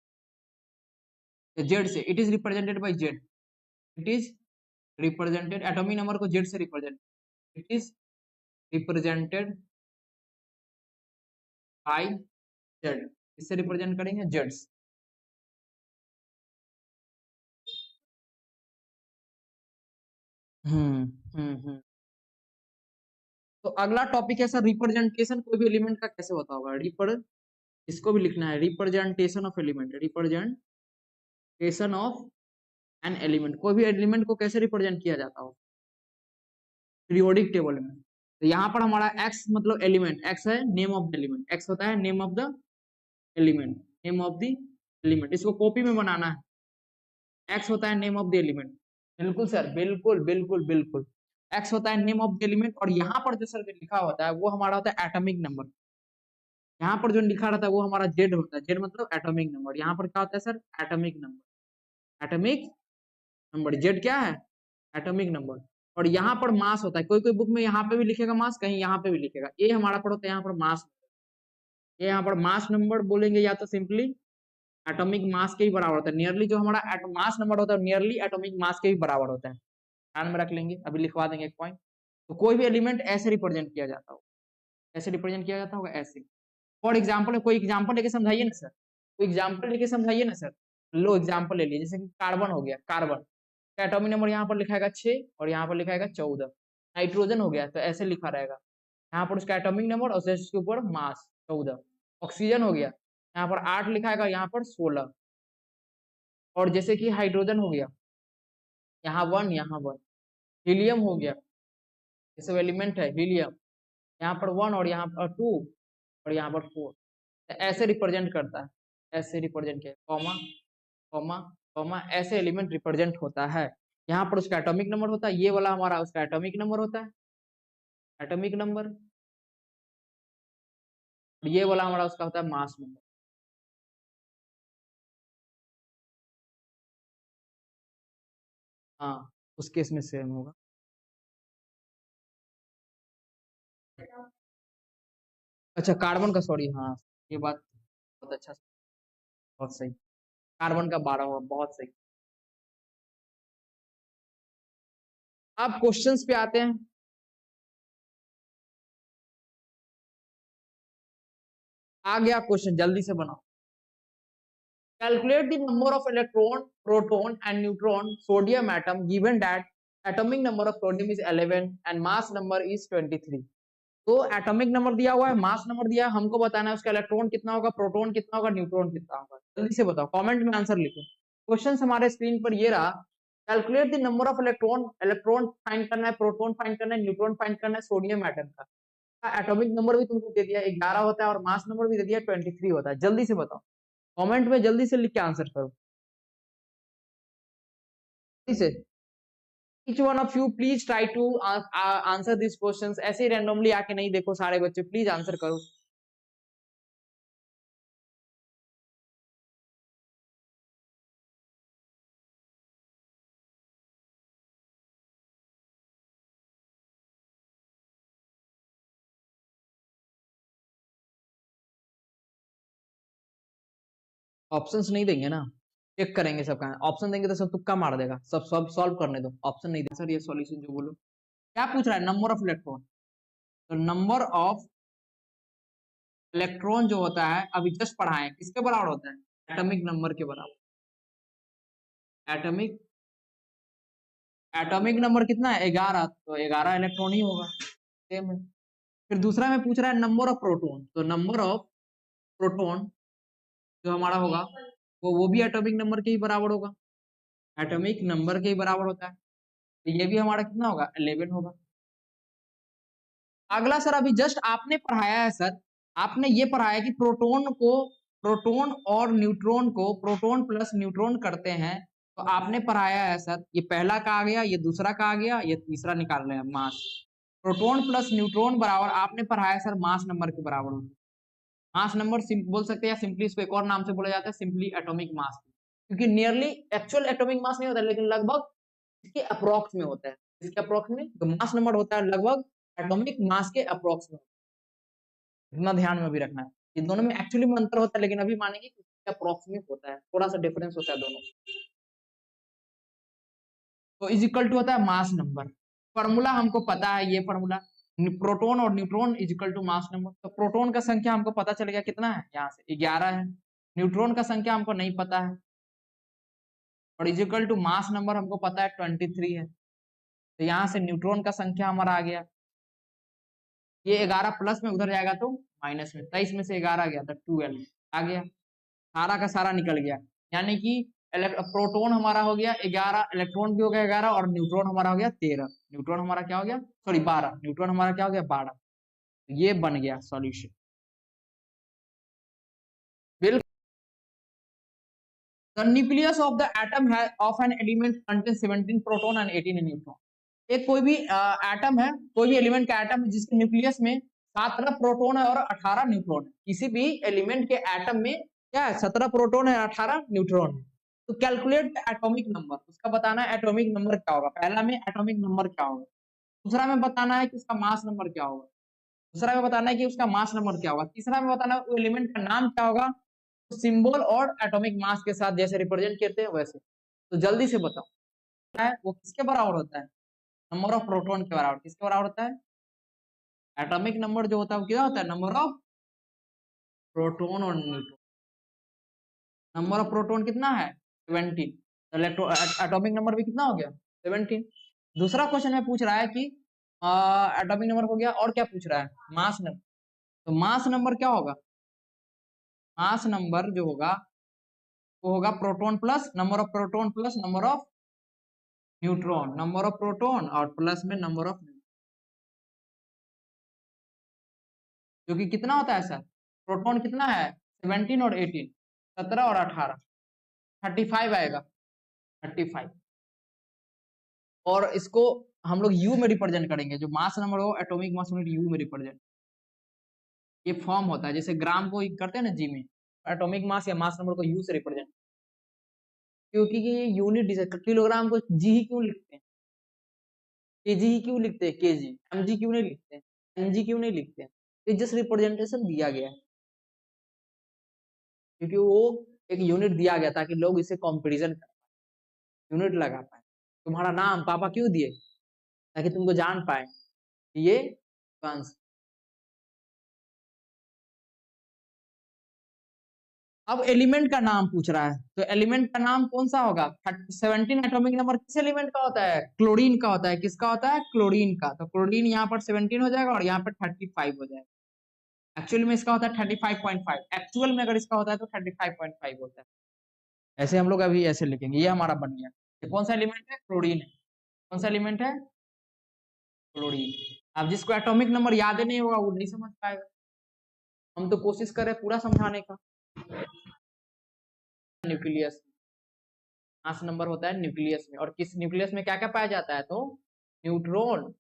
जेड से, it is represented by Z, it is represented, atomic number को जेड से represent, it is represented by Z, इससे रिप्रेजेंट करेंगे जेड। हम्म। तो अगला टॉपिक है सर रिप्रेजेंटेशन, कोई भी एलिमेंट का कैसे होता होगा, इसको भी लिखना है, representation of element, representation of an element, कोई भी एलिमेंट को कैसे रिप्रेजेंट किया जाता हो पीरियोडिक टेबल में। तो यहाँ पर हमारा x मतलब एलिमेंट, x है name of the element, x होता है name of the element, name of the element, इसको कॉपी में बनाना है, x होता है नेम ऑफ द एलिमेंट। बिल्कुल सर, बिल्कुल बिल्कुल बिल्कुल, x होता है नेम ऑफ द एलिमेंट, और यहाँ पर जो सर लिखा होता है वो हमारा होता है एटॉमिक नंबर, यहाँ पर जो लिखा रहता है वो हमारा जेड होता है, जेड मतलब एटॉमिक नंबर, यहाँ पर क्या होता है sir atomic number, atomic number, Z क्या है एटॉमिक नंबर। और यहाँ पर मास होता है, कोई कोई बुक में यहाँ पे भी लिखेगा मास, कहीं यहाँ पे भी लिखेगा, ये हमारा पर होता है यहाँ पर मास, ये यहाँ पर मास नंबर बोलेंगे या तो सिंपली एटॉमिक मास के ही बराबर होता है, नियरली जो हमारा मास नंबर होता है नियरली एटॉमिक मास के ही बराबर होता है, ध्यान में रख लेंगे, अभी लिखवा देंगे एक पॉइंट। तो कोई भी एलिमेंट ऐसे रिप्रेजेंट किया जाता हो, ऐसे रिप्रेजेंट किया जाता होगा ऐसे। फॉर एग्जाम्पल, कोई एग्जाम्पल लेके समझाइए ना सर, कोई एग्जाम्पल लेके समझाइए ना सर, लो एग्जाम्पल ले लीजिए, जैसे कि कार्बन हो गया, कार्बन का एटॉमिक नंबर यहाँ पर लिखाएगा 6 और यहाँ पर लिखाएगा 14, नाइट्रोजन हो गया तो ऐसे लिखा रहेगा, यहाँ पर उसका एटॉमिक नंबर और उसके ऊपर मास 14, ऑक्सीजन हो गया यहाँ पर 8 लिखाएगा, यहाँ पर 16, और जैसे कि हाइड्रोजन हो गया यहाँ 1, यहाँ 1, हीलियम हो गया, ये सब एलिमेंट है, हीलियम यहाँ पर 1 और यहाँ पर 2 और यहाँ पर 4, ऐसे रिप्रेजेंट करता है, ऐसे रिप्रेजेंट किया, कॉमा कॉमा कॉमा, ऐसे एलिमेंट रिप्रेजेंट होता है। यहाँ पर उसका एटॉमिक नंबर होता है, ये वाला हमारा उसका एटॉमिक नंबर होता है, एटॉमिक नंबर, ये वाला हमारा उसका होता है मास नंबर। हाँ, उस केस में सेम होगा। अच्छा कार्बन का, सॉरी, हाँ ये बात बहुत अच्छा, बहुत सही, कार्बन का 12 होगा, बहुत सही। अब क्वेश्चंस पे आते हैं, आ गया क्वेश्चन, जल्दी से बनाओ। Calculate the number of electron, proton and neutron sodium atom given that atomic number of sodium is 11 and mass number is 23। तो एटॉमिक नंबर दिया हुआ है, मास नंबर दिया है, हमको बताना है उसका इलेक्ट्रॉन कितना होगा, प्रोटॉन कितना होगा, न्यूट्रॉन कितना होगा, जल्दी से बताओ, कमेंट में आंसर लिखो। क्वेश्चन हमारे स्क्रीन पर ये रहा, calculate the number of electron, electron find करना है, प्रोटॉन फाइंड करना है, न्यूट्रॉन फाइंड करना है सोडियम एटम का। एटॉमिक नंबर भी तुमको दे दिया 11 होता है और मास नंबर भी दे दिया 23 होता है, जल्दी से बताओ, कमेंट में जल्दी से लिख के आंसर करो, जल्दी से। each one of you please try to answer these questions, ऐसे ही randomly आके नहीं देखो सारे बच्चे, प्लीज आंसर करो। ऑप्शंस नहीं देंगे ना, चेक करेंगे सबका, ऑप्शन देंगे तो सब तुक्का मार देगा, सब सब सॉल्व करने दो, ऑप्शन नहीं दे सर, ये सॉल्यूशन जो बोलो, क्या पूछ रहा है, नंबर ऑफ इलेक्ट्रॉन, तो नंबर ऑफ इलेक्ट्रॉन जो होता है अभी जस्ट पढ़ाए किसके बराबर होता है, एटॉमिक नंबर के बराबर, एटॉमिक, एटॉमिक नंबर कितना है 11, तो 11 इलेक्ट्रॉन ही होगा, सेम है। फिर दूसरा में पूछ रहा है नंबर ऑफ प्रोटॉन, तो नंबर ऑफ प्रोटॉन जो हमारा होगा वो भी एटॉमिक नंबर के ही बराबर होगा, एटॉमिक नंबर के ही बराबर होता है, तो ये भी हमारा कितना होगा 11 होगा। अगला सर अभी जस्ट आपने पढ़ाया है सर, आपने ये पढ़ाया कि प्रोटॉन को, प्रोटॉन और न्यूट्रॉन को प्रोटॉन प्लस न्यूट्रॉन करते हैं, तो आपने पढ़ाया है सर, ये पहला का आ गया, ये दूसरा का आ गया, ये तीसरा निकाल रहे हैं मास, प्रोटॉन प्लस न्यूट्रॉन बराबर आपने पढ़ाया सर मास नंबर के बराबर होता है। मास नंबर बोल सकते हैं या सिंपली इसको एक और नाम से बोला जाता है सिंपली एटॉमिक मास, क्योंकि नियरली एक्चुअल एटॉमिक मास नहीं होता लेकिन लगभग इसके अप्रोक्स में होता है। इसके अप्रोक्स में जो मास नंबर होता है लगभग एटॉमिक मास के अप्रोक्स में, इतना ध्यान में भी रखना है। इन दोनों में एक्चुअली में अंतर होता है लेकिन अभी मानेंगे कि इसके अप्रोक्स में होता है, थोड़ा सा डिफरेंस होता है दोनों। तो इज इक्वल टू होता है मास नंबर। फॉर्मूला हमको पता है, ये फॉर्मूला प्रोटॉन और neutron is equal to mass number. तो प्रोटॉन का संख्या हमको पता चल गया कितना है, यहाँ से 11 है। न्यूट्रॉन का संख्या हमको नहीं पता है और is equal to mass number हमको पता है 23 है। तो यहाँ से न्यूट्रॉन का संख्या हमारा आ गया, ये 11 प्लस में उधर जाएगा तो माइनस में, 23 में से 11 गया तो 12 आ गया, सारा का सारा निकल गया। यानी कि प्रोटॉन हमारा हो गया 11, इलेक्ट्रॉन भी हो गया 11 और न्यूट्रॉन हमारा हो गया 13। न्यूट्रॉन हमारा क्या हो गया, सॉरी 12, न्यूट्रॉन हमारा क्या हो गया 12। ये बन गया सॉल्यूशन। बिल्कुल। The nucleus of the atom has of an element contains 17 proton and 18 neutron। एक कोई भी एटम है, कोई भी एलिमेंट का एटम है जिसके न्यूक्लियस में 17 प्रोटॉन है और 18 न्यूट्रॉन है। किसी भी एलिमेंट के एटम में क्या है, 17 प्रोटॉन है 18 न्यूट्रॉन है। तो कैलकुलेट एटॉमिक नंबर, उसका बताना है एटॉमिक नंबर क्या होगा। पहला में एटॉमिक नंबर क्या होगा, दूसरा में बताना है कि उसका मास नंबर क्या होगा, दूसरा में बताना है कि उसका मास नंबर क्या होगा, तीसरा में बताना है वो एलिमेंट का नाम क्या होगा, सिंबल और एटॉमिक मास के साथ जैसे रिप्रेजेंट करते हैं वैसे। तो जल्दी से बताओ है वो किसके बराबर होता है, नंबर ऑफ प्रोटॉन के बराबर। किसके बराबर होता है, एटॉमिक नंबर जो होता है वो क्या होता है, नंबर ऑफ प्रोटॉन और न्यूट्रॉन। नंबर ऑफ प्रोटॉन कितना है 17, एटॉमिक नंबर भी कितना हो गया 17। दूसरा क्वेश्चन में पूछ रहा है कि एटॉमिक नंबर हो गया और क्या पूछ रहा है, मास नंबर। तो मास नंबर क्या होगा, मास नंबर जो होगा वो होगा proton plus number of proton plus number of neutron, number of proton और प्लस में नंबर ऑफ, जो कि कितना होता है सर, प्रोटॉन कितना है 17 और 18, 17 और 18, 35 आएगा 35। और इसको हम लोग यू में रिप्रेजेंट करेंगे, जो मास नंबर हो एटॉमिक मास यूनिट यू में रिप्रेजेंट। ये फॉर्म होता है जैसे ग्राम को करते हैं ना जी में, एटॉमिक मास या मास नंबर को यू से रिप्रेजेंट, क्योंकि ये यूनिट किलोग्राम को जी ही क्यों लिखते हैं, केजी ही क्यों लिखते हैं, केजी एमजी क्यों नहीं लिखते हैं, एमजी क्यों नहीं लिखते हैं। ये जस्ट रिप्रेजेंटेशन दिया गया है, क्योंकि वो एक यूनिट दिया गया ताकि लोग इसे कंपैरिजन कर पाए, यूनिट लगा पाए। तुम्हारा नाम पापा क्यों दिए, ताकि तुमको जान पाए ये आंसर। अब एलिमेंट का नाम पूछ रहा है, तो एलिमेंट का नाम कौन सा होगा, 17 एटॉमिक नंबर किस एलिमेंट का होता है, क्लोरीन का होता है। किसका होता है, क्लोरीन का। तो क्लोरीन यहाँ पर 17 हो जाएगा और यहाँ पर 35 हो जाएगा। एक्चुअल में इसका होता है 35.5, एक्चुअल में अगर इसका होता है तो 35.5 होता है। ऐसे हम लोग अभी ऐसे लिखेंगे, ये हमारा बन गया। ये कौन सा एलिमेंट है, क्लोरीन है। कौन सा एलिमेंट है, क्लोरीन। अब जिसको एटॉमिक नंबर याद ही नहीं होगा वो नहीं समझ पाएगा, हम तो कोशिश कर रहे हैं पूरा समझाने का। न्यूक्लियस, मास नंबर होता है न्यूक्लियस में, और किस न्यूक्लियस में क्या क्या पाया जाता है, तो न्यूट्रॉन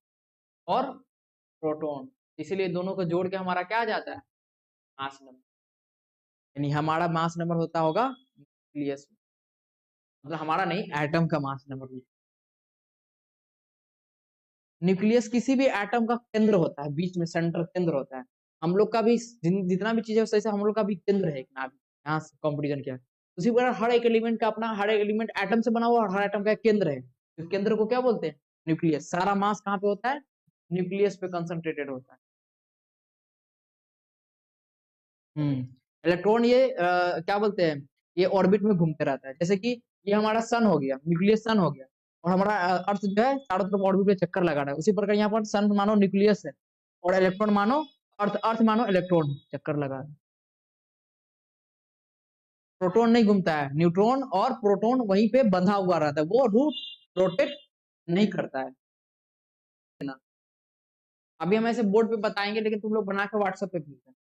और प्रोटॉन। इसीलिए दोनों को जोड़ के हमारा क्या आ जाता है, मास नंबर। यानी हमारा मास नंबर होता होगा न्यूक्लियस में, मतलब हमारा नहीं, एटम का मास नंबर। न्यूक्लियस किसी भी एटम का केंद्र होता है, बीच में सेंटर केंद्र होता है। हम लोग का भी जितना भी चीज है उससे हम लोग का भी केंद्र है एक नाभिक, यहाँ से कंपटीशन किया। उसी प्रकार हर एक एलिमेंट का अपना, हर एक एलिमेंट एटम से बना हुआ और हर एटम का एक केंद्र है। तो केंद्र को क्या बोलते हैं, न्यूक्लियस। सारा मास कहाँ पे होता है, न्यूक्लियस पे कंसंट्रेटेड होता है। इलेक्ट्रॉन ये क्या बोलते हैं, ये ऑर्बिट में घूमते रहता है। जैसे कि ये हमारा सन हो गया, न्यूक्लियस सन हो गया, और हमारा अर्थ जो है चारों तरफ ऑर्बिट में चक्कर लगा रहा है। उसी प्रकार यहाँ पर सन मानो न्यूक्लियस है और इलेक्ट्रॉन मानो अर्थ, अर्थ मानो इलेक्ट्रॉन चक्कर लगा रहा है। प्रोटॉन नहीं घूमता है, न्यूट्रॉन और प्रोटॉन वहीं पे बंधा हुआ रहता है, वो रूट रोटेट नहीं करता है ना। अभी हम ऐसे बोर्ड पे बताएंगे, लेकिन तुम लोग बना के व्हाट्सएप पे भेजना।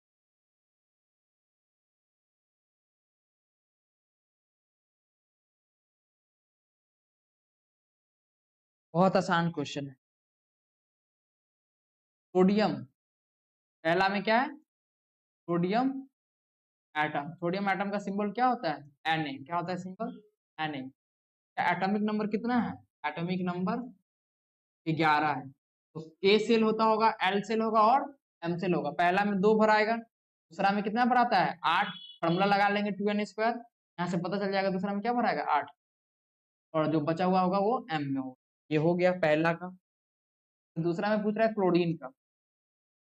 बहुत आसान क्वेश्चन है। सोडियम, पहला में क्या है, सोडियम एटम। सोडियम एटम का सिंबल क्या होता है, Na। क्या होता है सिंबल, Na। एटॉमिक नंबर कितना है, एटॉमिक नंबर 11 है। तो K सेल होता होगा, L सेल होगा और M सेल होगा। पहला में 2 भर आएगा, दूसरा में कितना भर आता है 8। फॉर्मूला लगा लेंगे 2n², यहाँ से पता चल जाएगा दूसरा में क्या भर आएगा 8, और जो बचा हुआ होगा वो M में होगा। ये हो गया पहला का। दूसरा में पूछ रहा है क्लोरीन का,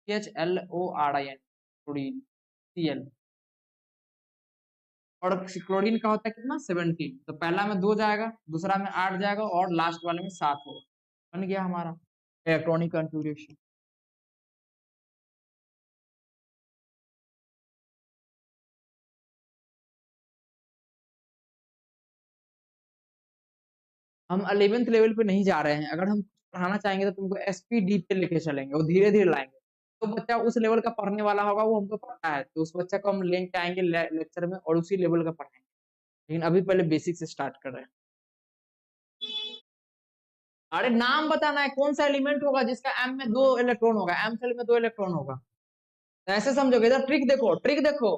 CHLORIN, क्लोरीन Cl, और क्लोरीन का होता है कितना 17। तो पहला में 2 जाएगा, दूसरा में 8 जाएगा और लास्ट वाले में 7 होगा। बन गया हमारा इलेक्ट्रॉनिक कॉन्फ़िगरेशन। हम 11th लेवल पे नहीं जा रहे हैं, अगर हम पढ़ाना चाहेंगे तो तुमको SPD पे लेके चलेंगे और धीरे धीरे लाएंगे। तो बच्चा उस लेवल का पढ़ने वाला होगा वो हमको पता है, तो उस बच्चा को हम लेके आएंगे लेक्चर में और उसी लेवल का पढ़ाएंगे। लेकिन अभी पहले बेसिक से स्टार्ट कर रहे हैं। अरे नाम बताना है, कौन सा एलिमेंट होगा जिसका M में 2 इलेक्ट्रॉन होगा, M सेल में 2 इलेक्ट्रॉन होगा। तो ऐसे समझोगे, इधर ट्रिक देखो, ट्रिक देखो,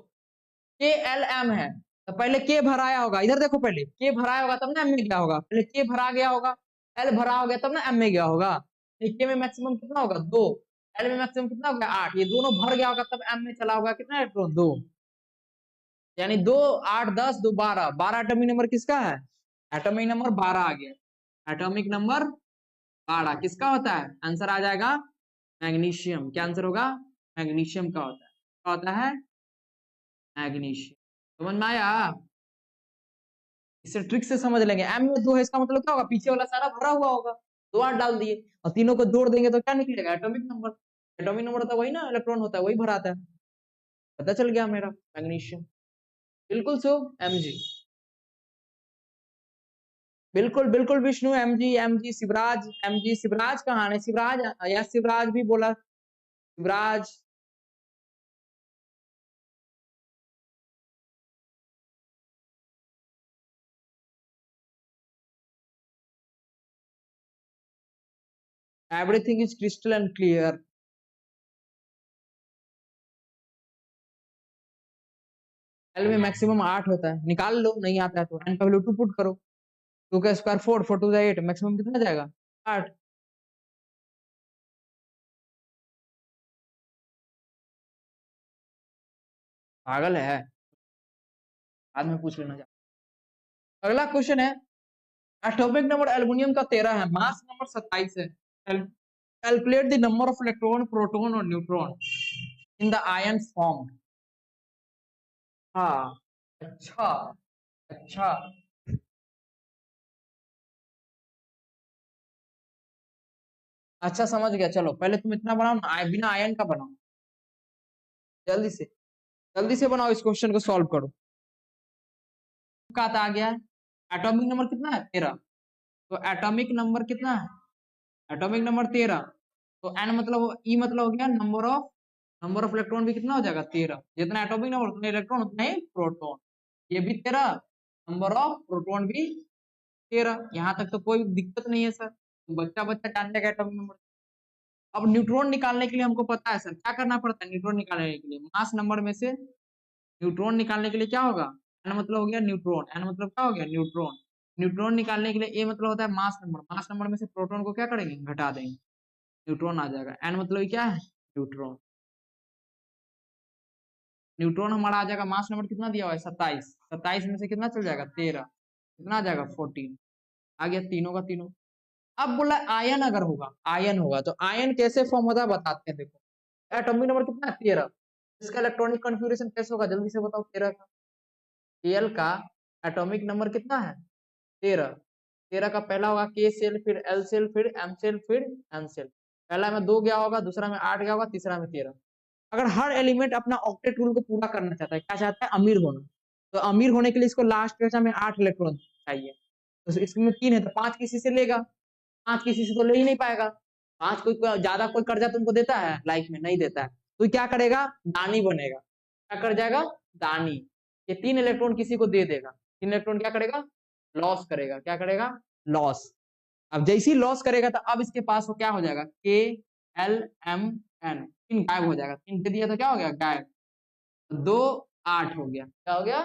KLM है तो पहले K भराया होगा, इधर देखो पहले K भराया होगा तब ना M में गया होगा, पहले K भरा गया होगा, L भरा हो गया तब ना M में गया होगा। K में मैक्सिमम कितना होगा 2, L में मैक्सिमम कितना होगा 8, ये दोनों भर गया होगा तब M में चला होगा कितना इलेक्ट्रॉन 2, यानी 2 8 10 2 12, 12 एटॉमिक नंबर किसका है, एटॉमिक नंबर 12 आ गया। एटॉमिक नंबर 12 किसका होता है, आंसर आ जाएगा मैग्नीशियम। क्या आंसर होगा, मैग्नीशियम का होता है। क्या होता है, मैग्नीशियम। समझ में आया, इसे ट्रिक से समझ लेंगे। M में 2 है इसका मतलब क्या होगा, पीछे वाला सारा भरा हुआ होगा, 2 8 डाल दिए और तीनों को जोड़ देंगे तो क्या निकलेगा, एटॉमिक नंबर। एटॉमिक नंबर होता है वही ना, इलेक्ट्रॉन होता है वही भराता है। पता चल गया मेरा, मैग्नीशियम। बिल्कुल सो Mg, बिल्कुल बिल्कुल विष्णु, Mg शिवराज, Mg शिवराज कहाँ है, शिवराज या शिवराज भी बोला, Shivraj. Everything is crystal and clear. L में मैक्सिमम 8 होता है, निकाल लो, नहीं आता है तो एन का वैल्यू 2 पुट करो, 2 का स्क्वायर 4, 4 2 8, मैक्सिमम कितना जाएगा 8। पागल है, बाद में पूछ लेना। अगला क्वेश्चन है, एटॉमिक नंबर एल्युमिनियम का 13 है, मास नंबर 27 है। Calculate the number of electron, proton और neutron in the ion form. हाँ, अच्छा अच्छा, अच्छा समझ गया। चलो पहले तुम इतना बनाओ ना, बिना आयन का बनाओ, जल्दी से, जल्दी से बनाओ, इस क्वेश्चन को सॉल्व करो। का आ गया, एटॉमिक नंबर कितना है 13, तो एटॉमिक नंबर कितना है, एटॉमिक नंबर 13, तो एन मतलब ई मतलब हो गया नंबर ऑफ इलेक्ट्रॉन भी कितना हो जाएगा 13, जितना एटॉमिक नंबर उतना इलेक्ट्रॉन उतना ही प्रोटॉन, ये भी 13, नंबर ऑफ प्रोटॉन भी 13। यहाँ तक तो कोई दिक्कत नहीं है सर, तो बच्चा बच्चा जान जाएगा एटॉमिक नंबर। अब न्यूट्रॉन निकालने के लिए हमको पता है सर क्या करना पड़ता है, न्यूट्रॉन निकालने के लिए मास नंबर में से न्यूट्रॉन निकालने के लिए क्या होगा, एन मतलब हो गया न्यूट्रॉन, एन मतलब क्या हो गया न्यूट्रॉन। न्यूट्रॉन निकालने के लिए ए मतलब होता है मास नंबर, मास नंबर में से प्रोटॉन को क्या करेंगे घटा देंगे, न्यूट्रॉन आ जाएगा। एन मतलब क्या है, न्यूट्रॉन। न्यूट्रॉन हमारा आ जाएगा, मास नंबर कितना दिया हुआ है 27, 27 में से कितना चल जाएगा 13, कितना आ जाएगा 14, आ गया तीनों का तीनों। अब बोला आयन अगर होगा, आयन होगा तो आयन कैसे फॉर्म होता है बताते हैं। देखो एटॉमिक नंबर कितना है 13, इसका इलेक्ट्रॉनिक कॉन्फ़िगरेशन कैसे होगा जल्दी से बताओ। 13 का Al का एटॉमिक नंबर कितना है 13, 13 का पहला होगा K सेल, फिर L सेल, फिर M सेल, फिर N सेल। पहला में 2 गया होगा, दूसरा में 8 गया होगा, तीसरा में 13। अगर हर एलिमेंट अपना ऑक्टेट रूल को पूरा करना चाहता है, क्या चाहता है अमीर होना, तो अमीर होने के लिए इसको लास्ट क्वेश्चन में 8 इलेक्ट्रॉन चाहिए, तो इसमें 3 है तो 5 किसी से लेगा, 5 किसी से तो ले ही नहीं पाएगा। 5 कोई ज्यादा कोई कर्जा तुमको देता है लाइफ में, नहीं देता है, तो क्या करेगा दानी बनेगा, क्या कर जाएगा दानी, ये 3 इलेक्ट्रॉन किसी को दे देगा, 3 इलेक्ट्रॉन क्या करेगा लॉस करेगा, क्या करेगा लॉस। अब जैसे ही लॉस करेगा तो अब इसके पास वो क्या हो जाएगा K L M n, 3 गायब हो जाएगा, 3 दे दिया तो क्या हो गया गायब, 2 8 हो गया, क्या हो गया,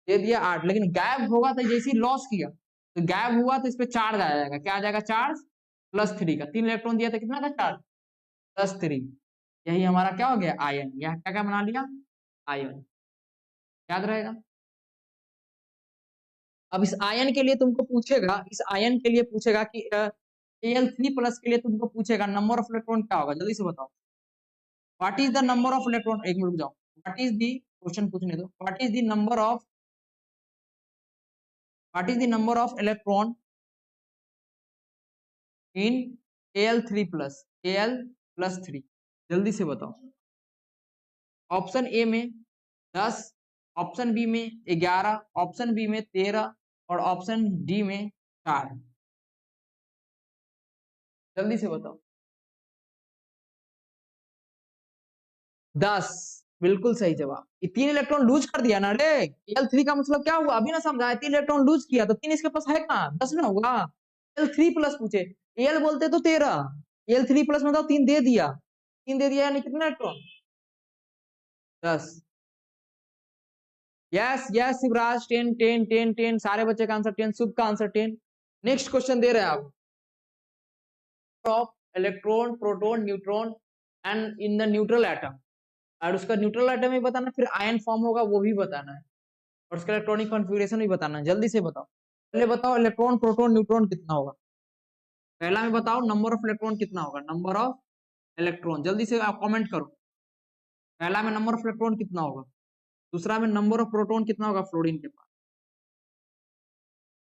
दे दिया 8, लेकिन गायब होगा तो जैसे ही लॉस किया तो गायब हुआ तो इस पे चार्ज आ जाएगा, क्या आ जाएगा चार्ज, +3 का, 3 इलेक्ट्रॉन दिया था कितना का चार्ज, +3, यही हमारा क्या हो गया आयन, यह क्या क्या बना लिया आयन, याद रहेगा। अब इस आयन के लिए तुमको पूछेगा, इस आयन के लिए पूछेगा कि Al3+ के लिए तुमको पूछेगा नंबर ऑफ इलेक्ट्रॉन क्या होगा, जल्दी से बताओ, what is the number of electron, एक मिनट रुक जाओ, व्हाट इज द क्वेश्चन पूछने दो, what is the number of electron in Al3+, Al+3, जल्दी से बताओ, ऑप्शन ए में 10, ऑप्शन बी में 11, ऑप्शन बी में 13 और ऑप्शन डी में 4, जल्दी से बताओ, 10, बिल्कुल सही जवाब, ये 3 इलेक्ट्रॉन लूज कर दिया ना रे, Al3 का मतलब क्या हुआ अभी ना समझा, 3 इलेक्ट्रॉन लूज किया तो 3 इसके पास है कहाँ, 10 ना होगा, Al3+ पूछे, Al बोलते तो 13, Al3+ मतलब 3 दे दिया, 3 दे दिया यानी कितना इलेक्ट्रॉन, 10, यस यस शिवराज, 10 10 10 10, सारे बच्चे का आंसर 10, शुभ का आंसर 10। नेक्स्ट क्वेश्चन दे रहे हैं आप, of electron proton neutron and in the neutral atom, और उसका न्यूट्रल एटम भी बताना, फिर आयन फॉर्म होगा वो भी बताना है, और उसका इलेक्ट्रॉनिक कॉन्फ़िगरेशन भी बताना है, जल्दी से बताओ, पहले बताओ इलेक्ट्रॉन प्रोटॉन न्यूट्रॉन कितना होगा, पहला में बताओ नंबर ऑफ इलेक्ट्रॉन कितना होगा, नंबर ऑफ इलेक्ट्रॉन, जल्दी से आप कमेंट करो, पहला में नंबर ऑफ इलेक्ट्रॉन कितना होगा, दूसरा में नंबर ऑफ प्रोटॉन कितना होगा फ्लोरीन के पास,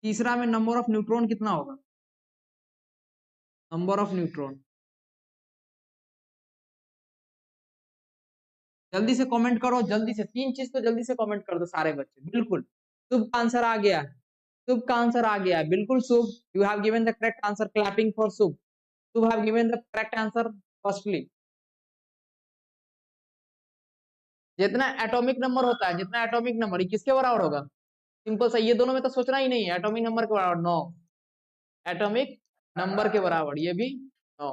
तीसरा में नंबर ऑफ न्यूट्रॉन कितना होगा, नंबर ऑफ न्यूट्रॉन, जल्दी से कमेंट करो, जल्दी से 3 चीज तो जल्दी से कमेंट कर दो सारे बच्चे, बिल्कुल, शुभ का आंसर आ गया, शुभ का आंसर आ गया, बिल्कुल Shubh, you have given the correct answer, clapping for Shubh, Shubh have given the correct answer firstly, जितना एटॉमिक नंबर होता है, जितना एटॉमिक नंबर ये किसके बराबर होगा, सिंपल सा, ये दोनों में तो सोचना ही नहीं है, एटॉमिक नंबर के बराबर 9, एटॉमिक नंबर के बराबर ये भी 9,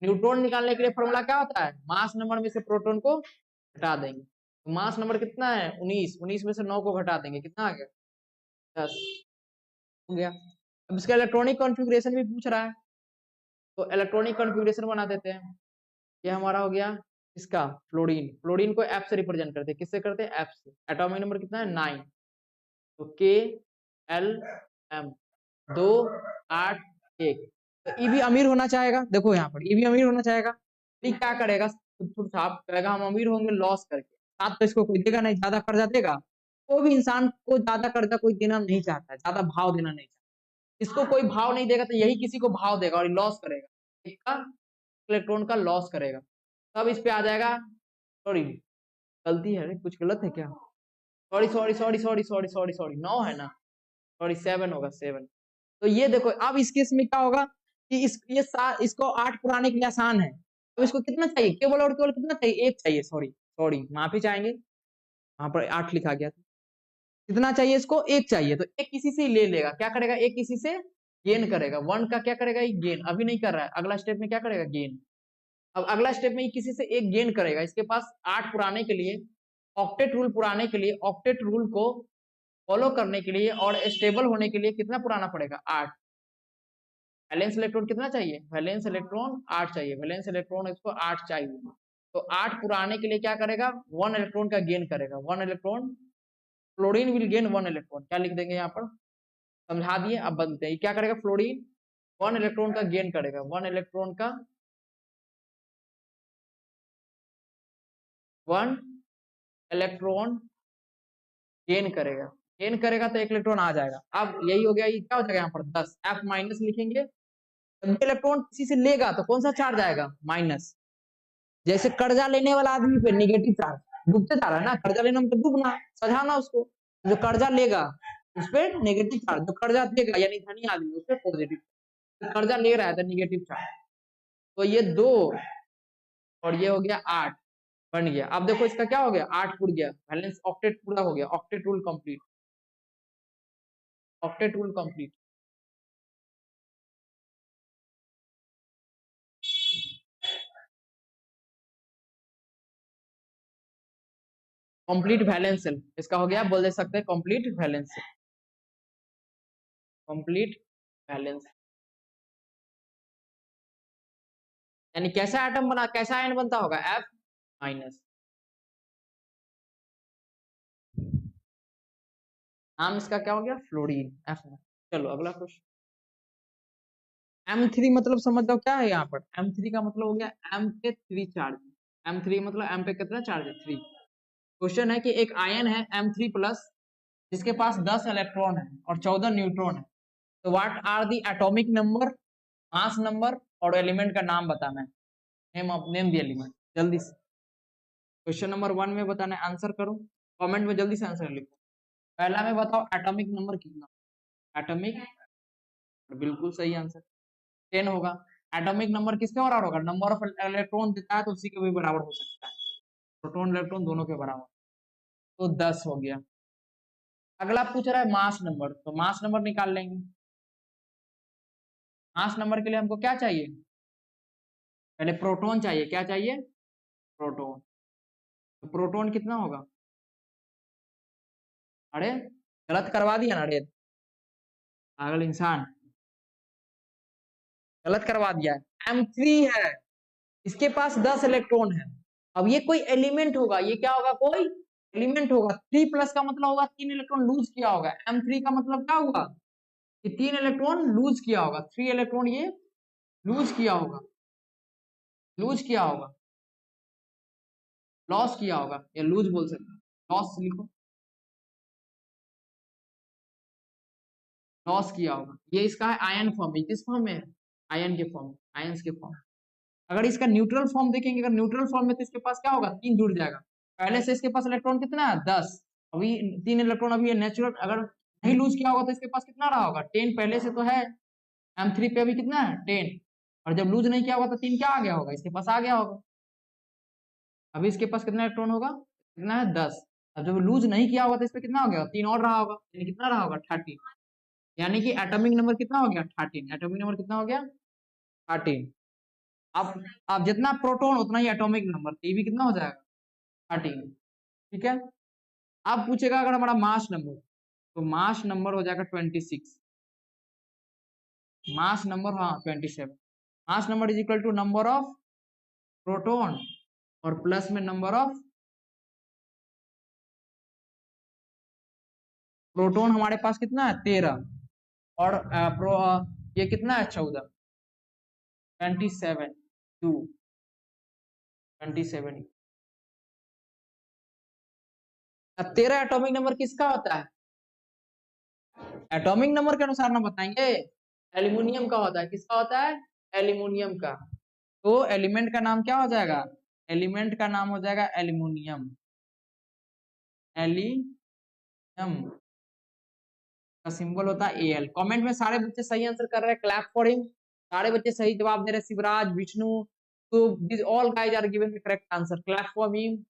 न्यूट्रॉन निकालने के लिए फॉर्मूला क्या होता है, मास नंबर में से प्रोटॉन को घटा देंगे, तो मास नंबर कितना है 19, 19 में से 9 को घटा देंगे, कितना आ गया 10, हो गया। अब इसका इलेक्ट्रॉनिक कॉन्फ़िगरेशन भी पूछ रहा है, तो इलेक्ट्रॉनिक कॉन्फ़िगरेशन बना देते हैं, ये हमारा हो गया इसका फ्लोरीन, फ्लोरीन को F से रिप्रेजेंट करते हैं, किससे करते हैं F से, एटॉमिक नंबर कितना है 9, तो KLM 2 8 1, तो ई भी अमीर होना चाहेगा, देखो यहाँ पर ई भी अमीर होना चाहेगा, तो क्या करेगा साहब, कहेगा हम अमीर होंगे लॉस करके, साथ तो इसको कोई देगा नहीं, ज्यादा कर्जा देगा, कोई भी इंसान को ज्यादा कर्जा कोई देना नहीं चाहता है, ज्यादा भाव देना नहीं चाहता, इसको कोई भाव नहीं देगा तो यही किसी को भाव देगा और लॉस करेगा, इसका इलेक्ट्रॉन का लॉस करेगा, तब इस पे आ जाएगा, सॉरी गलती है, कुछ गलत है क्या, sorry sorry sorry sorry sorry sorry sorry 9 है ना, सॉरी 7 होगा 7, तो ये देखो अब इस केस में क्या होगा कि इसको 8 पुराने के लिए आसान है, तो इसको कितना चाहिए, केवल और केवल कितना चाहिए, 1 चाहिए, सॉरी सॉरी माफी चाहेंगे, वहां पर 8 लिखा गया था, कितना चाहिए इसको, 1 चाहिए, तो एक किसी से ले लेगा, क्या करेगा, एक किसी से गेन करेगा, 1 का क्या करेगा ये गेन, अभी नहीं कर रहा है, अगला स्टेप में क्या करेगा गेन, अब अगला स्टेप में किसी से एक गेन करेगा, इसके पास 8 पुराने के लिए, ऑक्टेट रूल पुराने के लिए, ऑक्टेट रूल को फॉलो करने के लिए और स्टेबल होने के लिए कितना पुराना पड़ेगा 8, वैलेंस इलेक्ट्रॉन कितना चाहिए, वैलेंस इलेक्ट्रॉन 8 चाहिए, वैलेंस इलेक्ट्रॉन इसको 8 चाहिए, तो 8 पुराने के लिए क्या करेगा 1 इलेक्ट्रॉन का गेन करेगा, 1 electron, fluorine will gain 1 electron, क्या लिख देंगे यहाँ पर, समझा दिए, अब बदलते हैं, क्या करेगा फ्लोरीन 1 इलेक्ट्रॉन का गेन करेगा, 1 इलेक्ट्रॉन का 1 इलेक्ट्रॉन गेन करेगा, गेन करेगा तो 1 इलेक्ट्रॉन आ जाएगा, अब यही हो गया, ये क्या हो जाएगा यहाँ पर 10, F माइनस लिखेंगे, जब इलेक्ट्रॉन किसी से लेगा तो कौन सा चार्ज आएगा माइनस, जैसे कर्जा लेने वाला आदमी पे निगेटिव चार्ज, डूबते जा रहा है ना, कर्जा लेना मतलब डूबना, सजाना उसको, जो कर्जा लेगा उस पर नेगेटिव चार्ज, जो कर्जा देगा यानी धनी आदमी उस पर पॉजिटिव, तो कर्जा ले रहा है तो निगेटिव चार्ज, तो ये 2 और ये हो गया 8 बन गया, अब देखो इसका क्या हो गया 8 जुड़ गया, बैलेंस ऑक्टेट पूरा हो गया, octet rule complete, octet rule complete. Complete valence shell इसका हो गया, बोल दे सकते हैं complete valence shell, complete valence. यानी कैसा एटम बना, कैसा आयन बनता होगा, F माइनस। नाम इसका क्या हो गया, फ्लोरीन, F। चलो अगला क्वेश्चन। M3 मतलब समझ जाओ क्या है यहाँ पर, M3 का मतलब हो गया M पे 3 चार्ज। M3 मतलब M पे कितना चार्ज है, 3। क्वेश्चन है कि एक आयन है M3 प्लस जिसके पास 10 इलेक्ट्रॉन है और 14 न्यूट्रॉन है, तो what are the atomic number, mass number और एलिमेंट का नाम बताना है। नेम दी एलिमेंट जल्दी से। क्वेश्चन नंबर 1 में बताना है, आंसर करो कमेंट में जल्दी से आंसर लिखो। पहला में बताओ एटॉमिक नंबर कितना, एटॉमिक, बिल्कुल सही आंसर 10 होगा। एटॉमिक नंबर किसके बराबर होगा, नंबर ऑफ इलेक्ट्रॉन देता है तो उसी के भी बराबर हो सकता है, प्रोटॉन इलेक्ट्रॉन दोनों के बराबर, तो 10 हो गया। अगला पूछ रहा है मास नंबर, तो मास नंबर निकाल लेंगे। मास नंबर के लिए हमको क्या चाहिए, पहले प्रोटॉन चाहिए, क्या चाहिए, प्रोटॉन। तो प्रोटॉन कितना होगा, अरे गलत करवा दिया ना, अरे पागल इंसान, गलत करवा दिया है। M3 है, इसके पास 10 इलेक्ट्रॉन है। अब ये कोई एलिमेंट होगा, ये क्या होगा, कोई एलिमेंट होगा। 3 प्लस का मतलब होगा 3 इलेक्ट्रॉन लूज किया होगा। M3 का मतलब क्या हुआ, कि 3 इलेक्ट्रॉन लूज किया होगा, 3 इलेक्ट्रॉन ये लूज किया होगा, लूज किया होगा, लॉस किया होगा, या लूज बोल सकते हैं, लॉस लिखो, लॉस किया होगा। ये इसका है आयन फॉर्म, ये किस फॉर्म में है, आयन के फॉर्म, आयंस के फॉर्म। अगर इसका न्यूट्रल फॉर्म देखेंगे, अगर न्यूट्रल फॉर्म में तो इसके पास क्या होगा, 3 जुड़ जाएगा। पहले से इसके पास इलेक्ट्रॉन कितना है, 10। अभी 3 इलेक्ट्रॉन अभी नेचुरल, अगर नहीं लूज किया होगा तो इसके पास कितना रहा होगा, 10 पहले से तो है। M3 पे अभी कितना है, 10। और जब लूज नहीं किया होगा तो 3 क्या आ गया होगा, इसके पास आ गया होगा। अभी इसके पास कितना इलेक्ट्रॉन होगा, कितना है, 10। अब जब लूज नहीं किया होगा तो इस पे कितना हो गया, 3 और रहा होगा, यानी कितना रहा होगा, 30। यानी कि एटॉमिक नंबर कितना हो गया, 13। एटॉमिक नंबर कितना हो गया, 13। अब आप जितना प्रोटॉन उतना ही एटॉमिक नंबर, तो ये भी कितना हो जाएगा, 13। ठीक है। अब पूछेगा अगर हमारा मास नंबर, तो मास नंबर हो जाएगा 26। मास नंबर हाँ 27। Mass number is equal to number of proton और प्लस में नंबर ऑफ, प्रोटॉन हमारे पास कितना है, 13। और ये कितना है, 14, 27, 2, 27। अब 13 एटॉमिक नंबर किसका होता है, एटॉमिक नंबर के अनुसार ना बताएंगे, एल्यूमिनियम का होता है, किसका होता है, एल्यूमिनियम का। तो एलिमेंट का नाम क्या हो जाएगा, एलिमेंट का नाम हो जाएगा एल्यूमिनियम, एलियम का सिंबल होता है Al। कमेंट में सारे बच्चे सही आंसर कर रहे हैं, क्लैप फॉर हिम। सारे बच्चे सही जवाब दे रहे हैं, शिवराज, विष्णु, तो this all guys are given the correct answer, clap for him.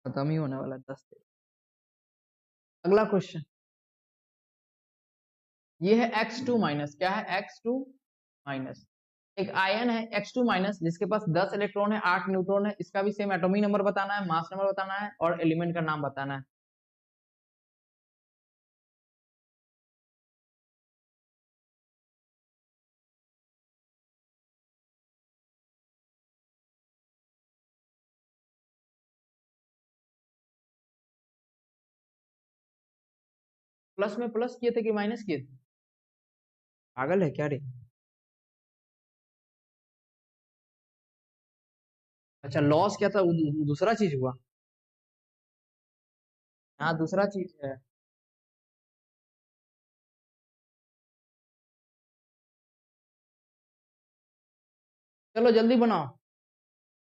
खत्म ही होने वाला 10। अगला क्वेश्चन, ये है X2 माइनस, क्या है, X2 माइनस। एक आयन है X2 माइनस जिसके पास 10 इलेक्ट्रॉन है, 8 न्यूट्रॉन है। इसका भी सेम एटॉमिक नंबर बताना है, मास नंबर बताना है और एलिमेंट का नाम बताना है। प्लस में प्लस किए थे कि माइनस किए थे, पागल है क्या रे। अच्छा लॉस क्या था, दूसरा चीज हुआ, हाँ दूसरा चीज है। चलो जल्दी बनाओ,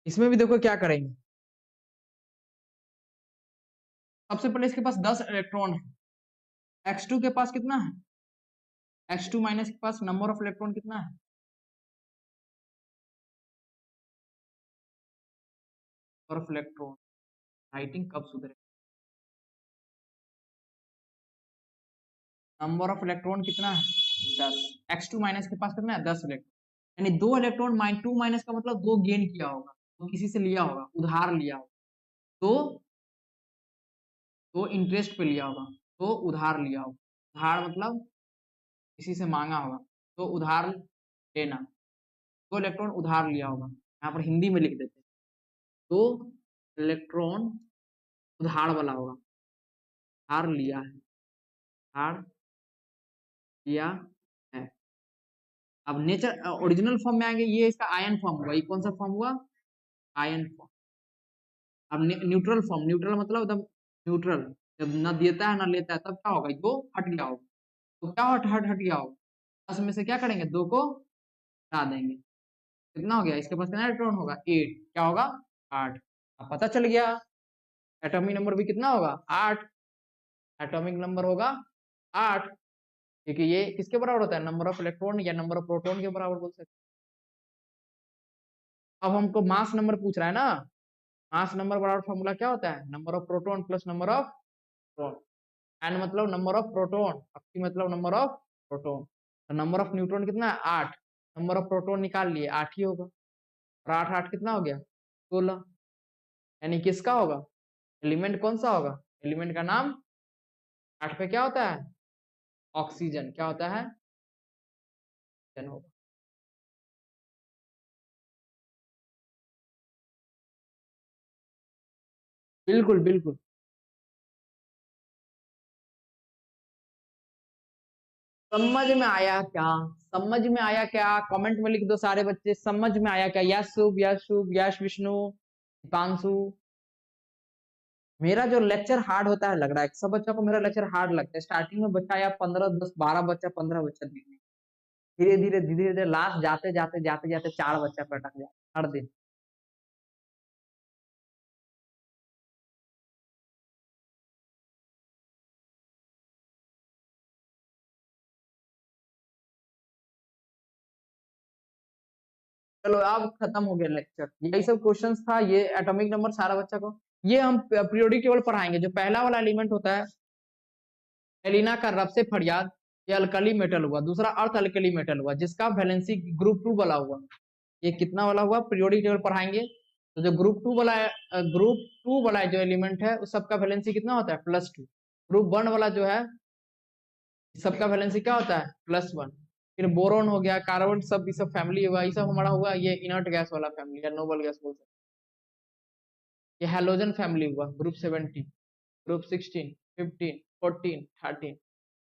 इसमें भी देखो क्या करेंगे। सबसे पहले इसके पास 10 इलेक्ट्रॉन है, X2 के पास कितना है, X2 माइनस के पास नंबर ऑफ इलेक्ट्रॉन कितना है, और ऑफ इलेक्ट्रॉन, राइटिंग कब सुधरे, नंबर ऑफ इलेक्ट्रॉन कितना है 10, x2 माइनस के पास कितना है 10 इलेक्ट्रॉन, यानी 2 इलेक्ट्रॉन 2 माइनस का मतलब 2 गेन किया होगा, तो किसी से लिया होगा, उधार लिया होगा, तो इंटरेस्ट पे लिया होगा, तो उधार लिया होगा, उधार मतलब किसी से मांगा होगा, तो उधार लेना, 2 इलेक्ट्रॉन उधार लिया होगा, यहाँ पर हिंदी में लिख देते हैं, तो इलेक्ट्रॉन उधार वाला होगा, उधार लिया है, उधार लिया है। अब नेचर ओरिजिनल फॉर्म में आएंगे, ये इसका आयन फॉर्म हुआ, ये कौन सा फॉर्म हुआ, आयन फॉर्म। अब न्यूट्रल फॉर्म, न्यूट्रल मतलब एकदम न्यूट्रल, जब न देता है ना लेता है, तब क्या होगा, दो हट गया होगा, तो क्या हट गया होगा, 10 में से क्या करेंगे, 2 को हटा देंगे, कितना हो गया, इसके पास कितना इलेक्ट्रॉन होगा 8, क्या होगा 8, अब पता चल गया एटॉमिक नंबर भी कितना होगा 8, एटॉमिक नंबर होगा 8, क्योंकि ये किसके बराबर होता है, नंबर ऑफ इलेक्ट्रॉन या नंबर ऑफ प्रोटॉन के बराबर बोल सकते हैं। अब हमको मास नंबर पूछ रहा है ना, मास नंबर बराबर फॉर्मूला क्या होता है, number of proton plus number of neutron, N मतलब नंबर ऑफ प्रोटॉन, पी मतलब नंबर ऑफ प्रोटॉन, तो नंबर ऑफ न्यूट्रॉन कितना है 8, नंबर ऑफ प्रोटॉन निकाल लिए 8 ही होगा, और 8 8 कितना हो गया 16, यानी किसका होगा, एलिमेंट कौन सा होगा, एलिमेंट का नाम 8 पे क्या होता है, ऑक्सीजन, क्या होता है ऑक्सीजन होगा। बिल्कुल बिल्कुल, समझ में आया क्या, समझ में आया क्या, कमेंट में लिख दो सारे बच्चे, समझ में आया क्या, यश शुभ, यश शुभ, यश विष्णु, दीपांशु। मेरा जो लेक्चर हार्ड होता है लग रहा है, सब बच्चों को मेरा लेक्चर हार्ड लगता है, स्टार्टिंग में बच्चा या 15 10 12 बच्चा 15 बच्चा देखने, धीरे धीरे लास्ट जाते जाते जाते जाते 4 बच्चा पर अटक जाए हर दिन। चलो अब खत्म हो गया लेक्चर, यही सब क्वेश्चंस था, ये एटॉमिक नंबर सारा बच्चा को, ये हम पीरियोडिक टेबल पढ़ाएंगे, जो पहला वाला एलिमेंट होता है एलिना का रब से फरियाद, ये अल्कली मेटल हुआ, दूसरा अर्थ अल्कली मेटल हुआ, जिसका वैलेंसी ग्रुप 2 वाला हुआ, ये कितना वाला हुआ, पीरियोडिक टेबल पढ़ाएंगे, तो जो ग्रुप 2 वाला जो एलिमेंट है उस सबका वैलेंसी कितना होता है +2, ग्रुप 1 वाला जो है सबका वैलेंसी क्या होता है +1, फिर बोरोन हो गया, कार्बन, सब ये सब फैमिली हुआ, ये सब हमारा हुआ ये इनर्ट गैस वाला फैमिली या नोबल गैस बोल सकते हैं। ये हैलोजन फैमिली हुआ group 17, group 16, 15, 14, 13,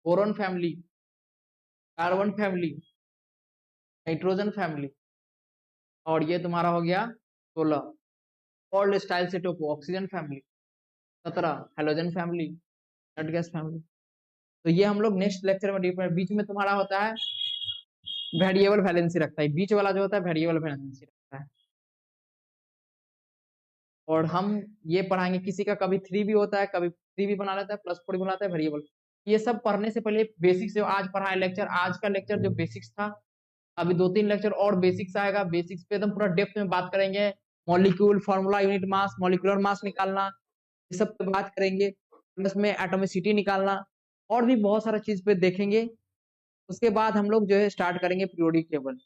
boron family, carbon family, nitrogen family, और ये तुम्हारा हो गया 16, ओल्ड स्टाइल से टोपो oxygen family, 17 halogen family, inert gas family. तो ये हम लोग नेक्स्ट लेक्चर में डीप, बीच में तुम्हारा होता है वेरिएबल वैलेंसी रखता है, बीच वाला जो होता है वेरिएबल वैलेंसी रखता है, और हम ये पढ़ाएंगे, किसी का कभी 3 भी होता है, कभी 3 भी बना लेता है, +4 भी बनाता है वेरिएबल, ये सब पढ़ने से पहले बेसिक्स जो आज पढ़ा है लेक्चर, आज का लेक्चर जो बेसिक्स था, अभी 2-3 लेक्चर और बेसिक्स आएगा, बेसिक्स पे एकदम पूरा डेप्थ में बात करेंगे, molecule formula, unit mass, molecular mass निकालना, ये सब पे बात करेंगे, प्लस में एटॉमिसिटी निकालना, और भी बहुत सारा चीज पे देखेंगे। उसके बाद हम लोग जो है स्टार्ट करेंगे पीरियोडिक टेबल।